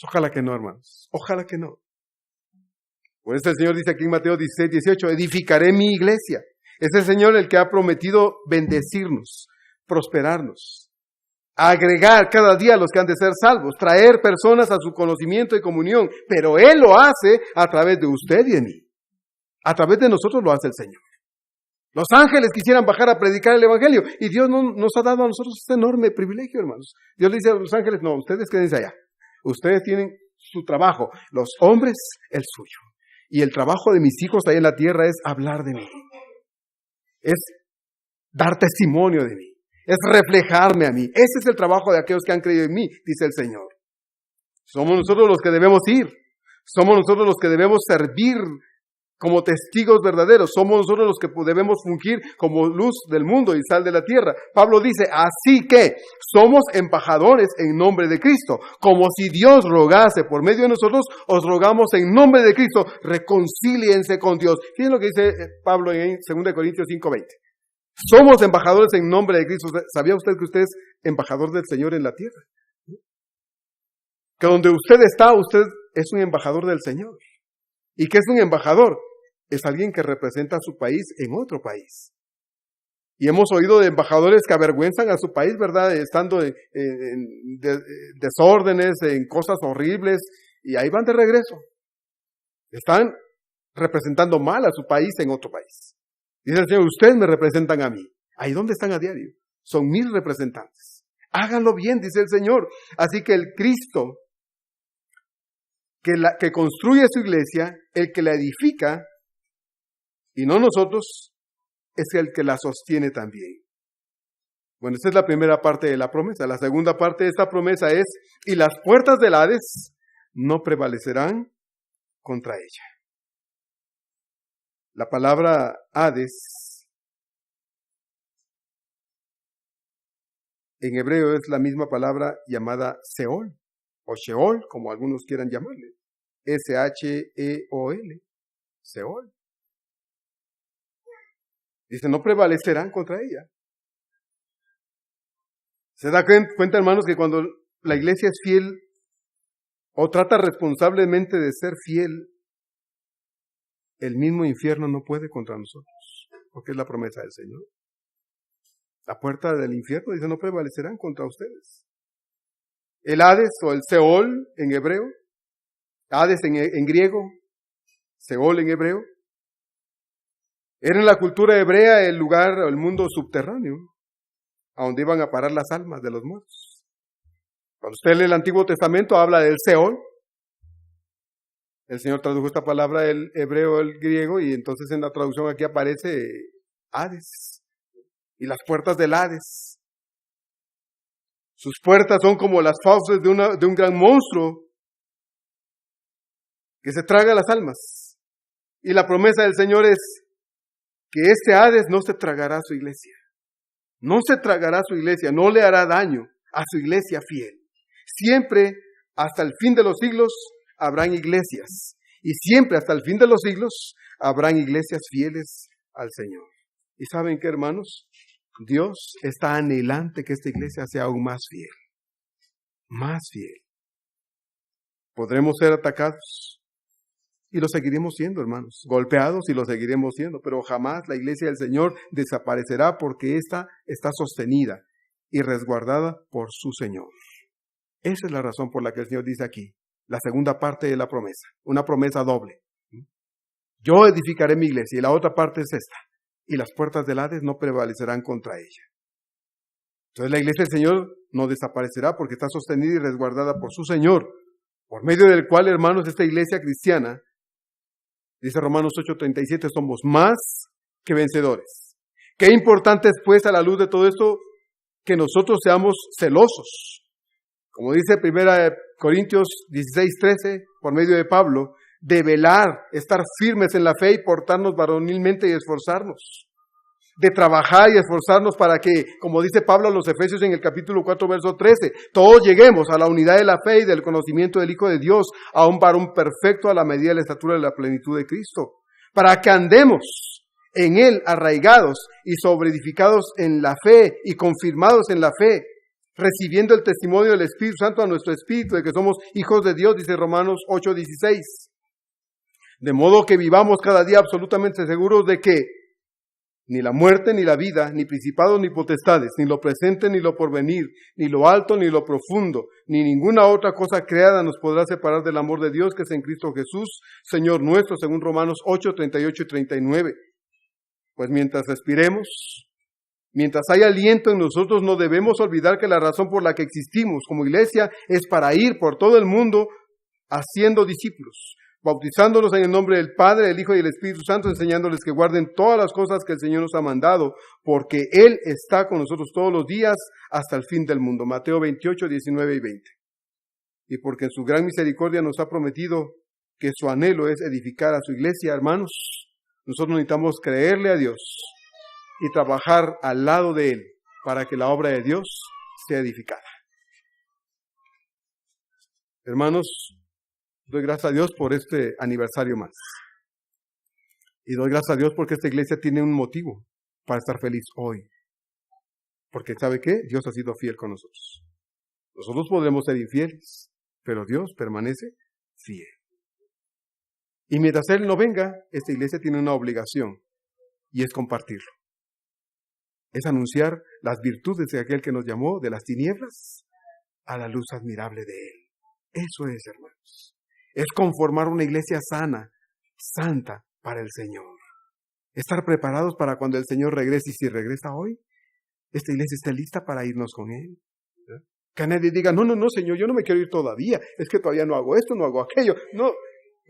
Ojalá que no, hermanos. Ojalá que no. Por eso el Señor dice aquí en Mateo 16, 18, edificaré mi iglesia. Es el Señor el que ha prometido bendecirnos, prosperarnos, agregar cada día a los que han de ser salvos, traer personas a su conocimiento y comunión. Pero Él lo hace a través de usted y de mí. A través de nosotros lo hace el Señor. Los ángeles quisieran bajar a predicar el Evangelio y Dios no nos ha dado a nosotros este enorme privilegio, hermanos. Dios le dice a los ángeles, no, ustedes quédense allá. Ustedes tienen su trabajo, los hombres el suyo. Y el trabajo de mis hijos ahí en la tierra es hablar de mí. Es dar testimonio de mí. Es reflejarme a mí. Ese es el trabajo de aquellos que han creído en mí, dice el Señor. Somos nosotros los que debemos ir. Somos nosotros los que debemos servir como testigos verdaderos. Somos nosotros los que debemos fungir como luz del mundo y sal de la tierra. Pablo dice, así que somos embajadores en nombre de Cristo. Como si Dios rogase por medio de nosotros, os rogamos en nombre de Cristo, reconcíliense con Dios. Fíjense lo que dice Pablo en 2 Corintios 5:20. Somos embajadores en nombre de Cristo. ¿Sabía usted que usted es embajador del Señor en la tierra? Que donde usted está, usted es un embajador del Señor. ¿Y qué es un embajador? Es alguien que representa a su país en otro país. Y hemos oído de embajadores que avergüenzan a su país, ¿verdad? Estando en desórdenes, en cosas horribles, y ahí van de regreso. Están representando mal a su país en otro país. Dice el Señor, ustedes me representan a mí. Ahí donde están a diario. Son mis representantes. Háganlo bien, dice el Señor. Así que el Cristo que construye su iglesia, el que la edifica, y no nosotros, es el que la sostiene también. Bueno, esta es la primera parte de la promesa. La segunda parte de esta promesa es, y las puertas del Hades no prevalecerán contra ella. La palabra Hades en hebreo es la misma palabra llamada Seol, o Sheol, como algunos quieran llamarle. S-H-E-O-L, Seol. Dice, no prevalecerán contra ella. ¿Se da cuenta, hermanos, que cuando la iglesia es fiel o trata responsablemente de ser fiel, el mismo infierno no puede contra nosotros? Porque es la promesa del Señor. La puerta del infierno, dice, no prevalecerán contra ustedes. El Hades o el Seol en hebreo, Hades en griego, Seol en hebreo, era en la cultura hebrea el lugar, el mundo subterráneo, a donde iban a parar las almas de los muertos. Cuando usted lee el Antiguo Testamento, habla del Seol. El Señor tradujo esta palabra del hebreo al griego, y entonces en la traducción aquí aparece Hades y las puertas del Hades. Sus puertas son como las fauces de un gran monstruo que se traga las almas. Y la promesa del Señor es que este Hades no se tragará a su iglesia. No se tragará a su iglesia, no le hará daño a su iglesia fiel. Siempre, hasta el fin de los siglos, habrán iglesias. Y siempre, hasta el fin de los siglos, habrán iglesias fieles al Señor. ¿Y saben qué, hermanos? Dios está anhelante que esta iglesia sea aún más fiel. Más fiel. Podremos ser atacados. Y lo seguiremos siendo, hermanos. Golpeados y lo seguiremos siendo. Pero jamás la iglesia del Señor desaparecerá, porque ésta está sostenida y resguardada por su Señor. Esa es la razón por la que el Señor dice aquí, la segunda parte de la promesa. Una promesa doble. Yo edificaré mi iglesia, y la otra parte es esta. Y las puertas del Hades no prevalecerán contra ella. Entonces la iglesia del Señor no desaparecerá, porque está sostenida y resguardada por su Señor, por medio del cual, hermanos, esta iglesia cristiana, dice Romanos 8:37, somos más que vencedores. Qué importante es, pues, a la luz de todo esto, que nosotros seamos celosos. Como dice 1 Corintios 16:13, por medio de Pablo, de velar, estar firmes en la fe y portarnos varonilmente y esforzarnos. De trabajar y esforzarnos para que, como dice Pablo a los Efesios en el capítulo 4, verso 13, todos lleguemos a la unidad de la fe y del conocimiento del Hijo de Dios, a un varón perfecto a la medida de la estatura de la plenitud de Cristo, para que andemos en Él arraigados y sobreedificados en la fe y confirmados en la fe, recibiendo el testimonio del Espíritu Santo a nuestro espíritu de que somos hijos de Dios, dice Romanos 8:16. De modo que vivamos cada día absolutamente seguros de que ni la muerte, ni la vida, ni principados, ni potestades, ni lo presente, ni lo porvenir, ni lo alto, ni lo profundo, ni ninguna otra cosa creada nos podrá separar del amor de Dios que es en Cristo Jesús, Señor nuestro, según Romanos 8:38 y 39. Pues mientras respiremos, mientras hay aliento en nosotros, no debemos olvidar que la razón por la que existimos como iglesia es para ir por todo el mundo haciendo discípulos, bautizándolos en el nombre del Padre, del Hijo y del Espíritu Santo, enseñándoles que guarden todas las cosas que el Señor nos ha mandado, porque Él está con nosotros todos los días hasta el fin del mundo. Mateo 28, 19 y 20. Y porque en su gran misericordia nos ha prometido que su anhelo es edificar a su iglesia, hermanos, nosotros necesitamos creerle a Dios y trabajar al lado de Él para que la obra de Dios sea edificada. Hermanos, doy gracias a Dios por este aniversario más. Y doy gracias a Dios porque esta iglesia tiene un motivo para estar feliz hoy. Porque ¿sabe qué? Dios ha sido fiel con nosotros. Nosotros podremos ser infieles, pero Dios permanece fiel. Y mientras Él no venga, esta iglesia tiene una obligación, y es compartirlo. Es anunciar las virtudes de aquel que nos llamó de las tinieblas a la luz admirable de Él. Eso es, hermanos. Es conformar una iglesia sana, santa para el Señor. Estar preparados para cuando el Señor regrese, y si regresa hoy, esta iglesia esté lista para irnos con Él. Que nadie diga, no, Señor, yo no me quiero ir todavía, es que todavía no hago esto, no hago aquello. No,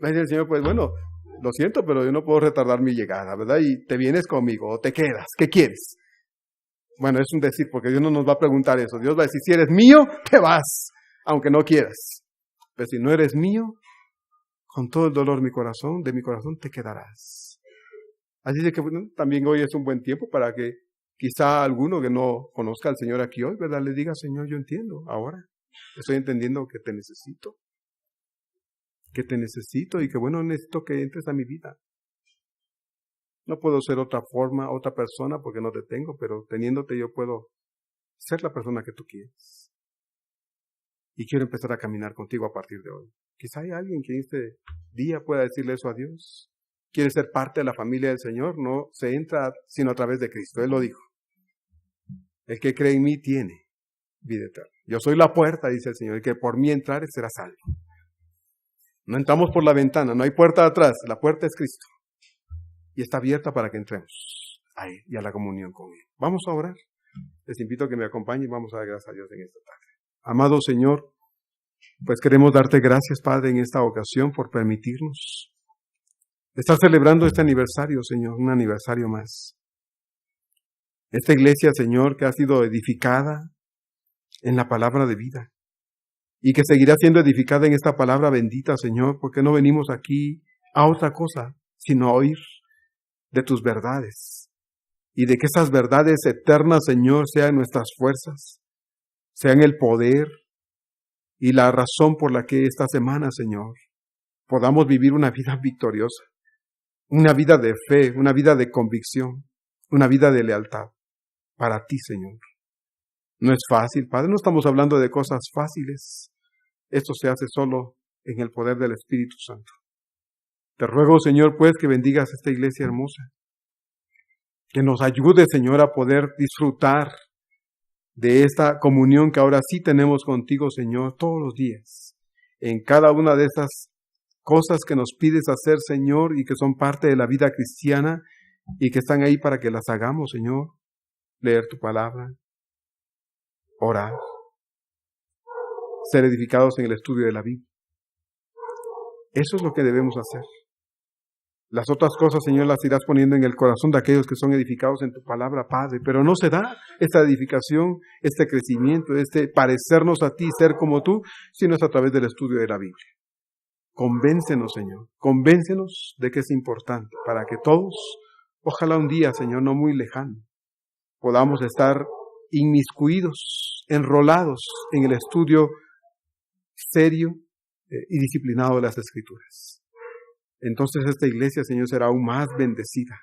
va a decir el Señor, pues bueno, lo siento, pero yo no puedo retardar mi llegada, ¿verdad? Y te vienes conmigo o te quedas, ¿qué quieres? Bueno, es un decir, porque Dios no nos va a preguntar eso. Dios va a decir, si eres mío, te vas, aunque no quieras. Pero si no eres mío, con todo el dolor de mi corazón te quedarás. Así es que bueno, también hoy es un buen tiempo para que quizá alguno que no conozca al Señor aquí hoy, ¿verdad? Le diga, Señor, yo entiendo ahora. Estoy entendiendo que te necesito. Y que bueno, necesito que entres a mi vida. No puedo ser otra forma, otra persona, porque no te tengo, pero teniéndote yo puedo ser la persona que tú quieres. Y quiero empezar a caminar contigo a partir de hoy. Quizá hay alguien que este día pueda decirle eso a Dios. Quiere ser parte de la familia del Señor, no se entra sino a través de Cristo. Él lo dijo. El que cree en mí tiene vida eterna. Yo soy la puerta, dice el Señor, y que por mí entrare será salvo. No entramos por la ventana, no hay puerta atrás, la puerta es Cristo. Y está abierta para que entremos a Él y a la comunión con Él. Vamos a orar. Les invito a que me acompañen y vamos a dar gracias a Dios en esta tarde. Amado Señor, pues queremos darte gracias, Padre, en esta ocasión por permitirnos estar celebrando este aniversario, Señor, un aniversario más. Esta iglesia, Señor, que ha sido edificada en la palabra de vida y que seguirá siendo edificada en esta palabra bendita, Señor, porque no venimos aquí a otra cosa, sino a oír de tus verdades y de que esas verdades eternas, Señor, sean nuestras fuerzas, sean el poder y la razón por la que esta semana, Señor, podamos vivir una vida victoriosa, una vida de fe, una vida de convicción, una vida de lealtad para ti, Señor. No es fácil, Padre, no estamos hablando de cosas fáciles. Esto se hace solo en el poder del Espíritu Santo. Te ruego, Señor, pues, que bendigas esta iglesia hermosa. Que nos ayude, Señor, a poder disfrutar de esta comunión que ahora sí tenemos contigo, Señor, todos los días. En cada una de estas cosas que nos pides hacer, Señor, y que son parte de la vida cristiana y que están ahí para que las hagamos, Señor. Leer tu palabra, orar, ser edificados en el estudio de la Biblia. Eso es lo que debemos hacer. Las otras cosas, Señor, las irás poniendo en el corazón de aquellos que son edificados en tu palabra, Padre. Pero no se da esta edificación, este crecimiento, este parecernos a ti, ser como tú, sino es a través del estudio de la Biblia. Convéncenos, Señor. Convéncenos de que es importante para que todos, ojalá un día, Señor, no muy lejano, podamos estar inmiscuidos, enrolados en el estudio serio y disciplinado de las Escrituras. Entonces esta iglesia, Señor, será aún más bendecida.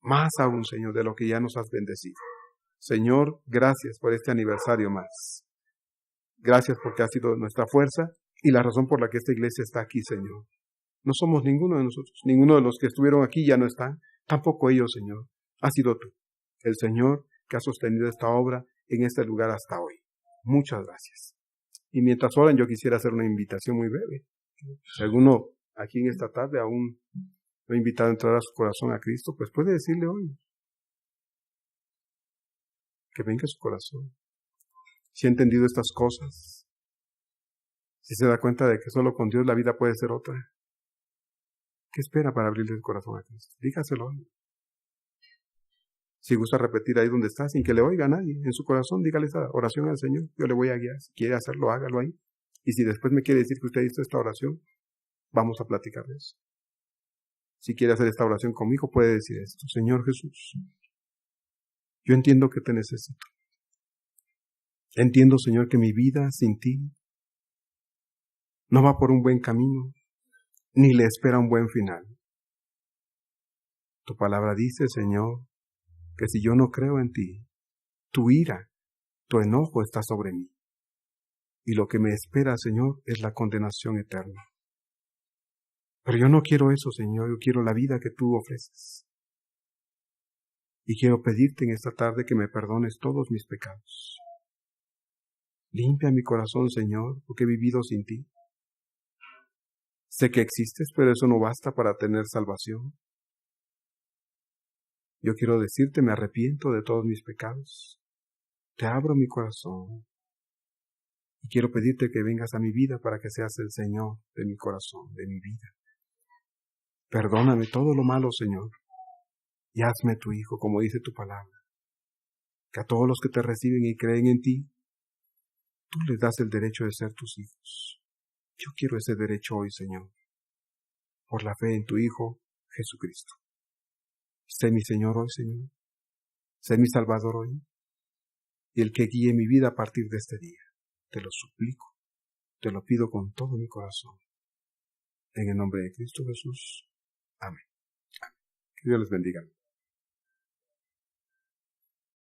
Más aún, Señor, de lo que ya nos has bendecido. Señor, gracias por este aniversario más. Gracias porque has sido nuestra fuerza y la razón por la que esta iglesia está aquí, Señor. No somos ninguno de nosotros. Ninguno de los que estuvieron aquí ya no están. Tampoco ellos, Señor. Has sido tú, el Señor que ha sostenido esta obra en este lugar hasta hoy. Muchas gracias. Y mientras oran, yo quisiera hacer una invitación muy breve. Si alguno aquí en esta tarde aún no ha invitado a entrar a su corazón a Cristo, pues puede decirle hoy que venga a su corazón. Si ha entendido estas cosas, si se da cuenta de que solo con Dios la vida puede ser otra, ¿qué espera para abrirle el corazón a Cristo? Dígaselo hoy. Si gusta repetir ahí donde está, sin que le oiga a nadie, en su corazón, dígale esta oración al Señor. Yo le voy a guiar. Si quiere hacerlo, hágalo ahí. Y si después me quiere decir que usted hizo esta oración, vamos a platicar de eso. Si quiere hacer esta oración conmigo, puede decir esto. Señor Jesús, yo entiendo que te necesito. Entiendo, Señor, que mi vida sin ti no va por un buen camino, ni le espera un buen final. Tu palabra dice, Señor, que si yo no creo en ti, tu ira, tu enojo está sobre mí. Y lo que me espera, Señor, es la condenación eterna. Pero yo no quiero eso, Señor, yo quiero la vida que tú ofreces. Y quiero pedirte en esta tarde que me perdones todos mis pecados. Limpia mi corazón, Señor, porque he vivido sin ti. Sé que existes, pero eso no basta para tener salvación. Yo quiero decirte, me arrepiento de todos mis pecados. Te abro mi corazón. Y quiero pedirte que vengas a mi vida para que seas el Señor de mi corazón, de mi vida. Perdóname todo lo malo, Señor, y hazme tu hijo, como dice tu palabra. Que a todos los que te reciben y creen en ti, tú les das el derecho de ser tus hijos. Yo quiero ese derecho hoy, Señor, por la fe en tu Hijo, Jesucristo. Sé mi Señor hoy, Señor. Sé mi Salvador hoy. Y el que guíe mi vida a partir de este día. Te lo suplico, te lo pido con todo mi corazón. En el nombre de Cristo Jesús. Amén. Que Dios les bendiga.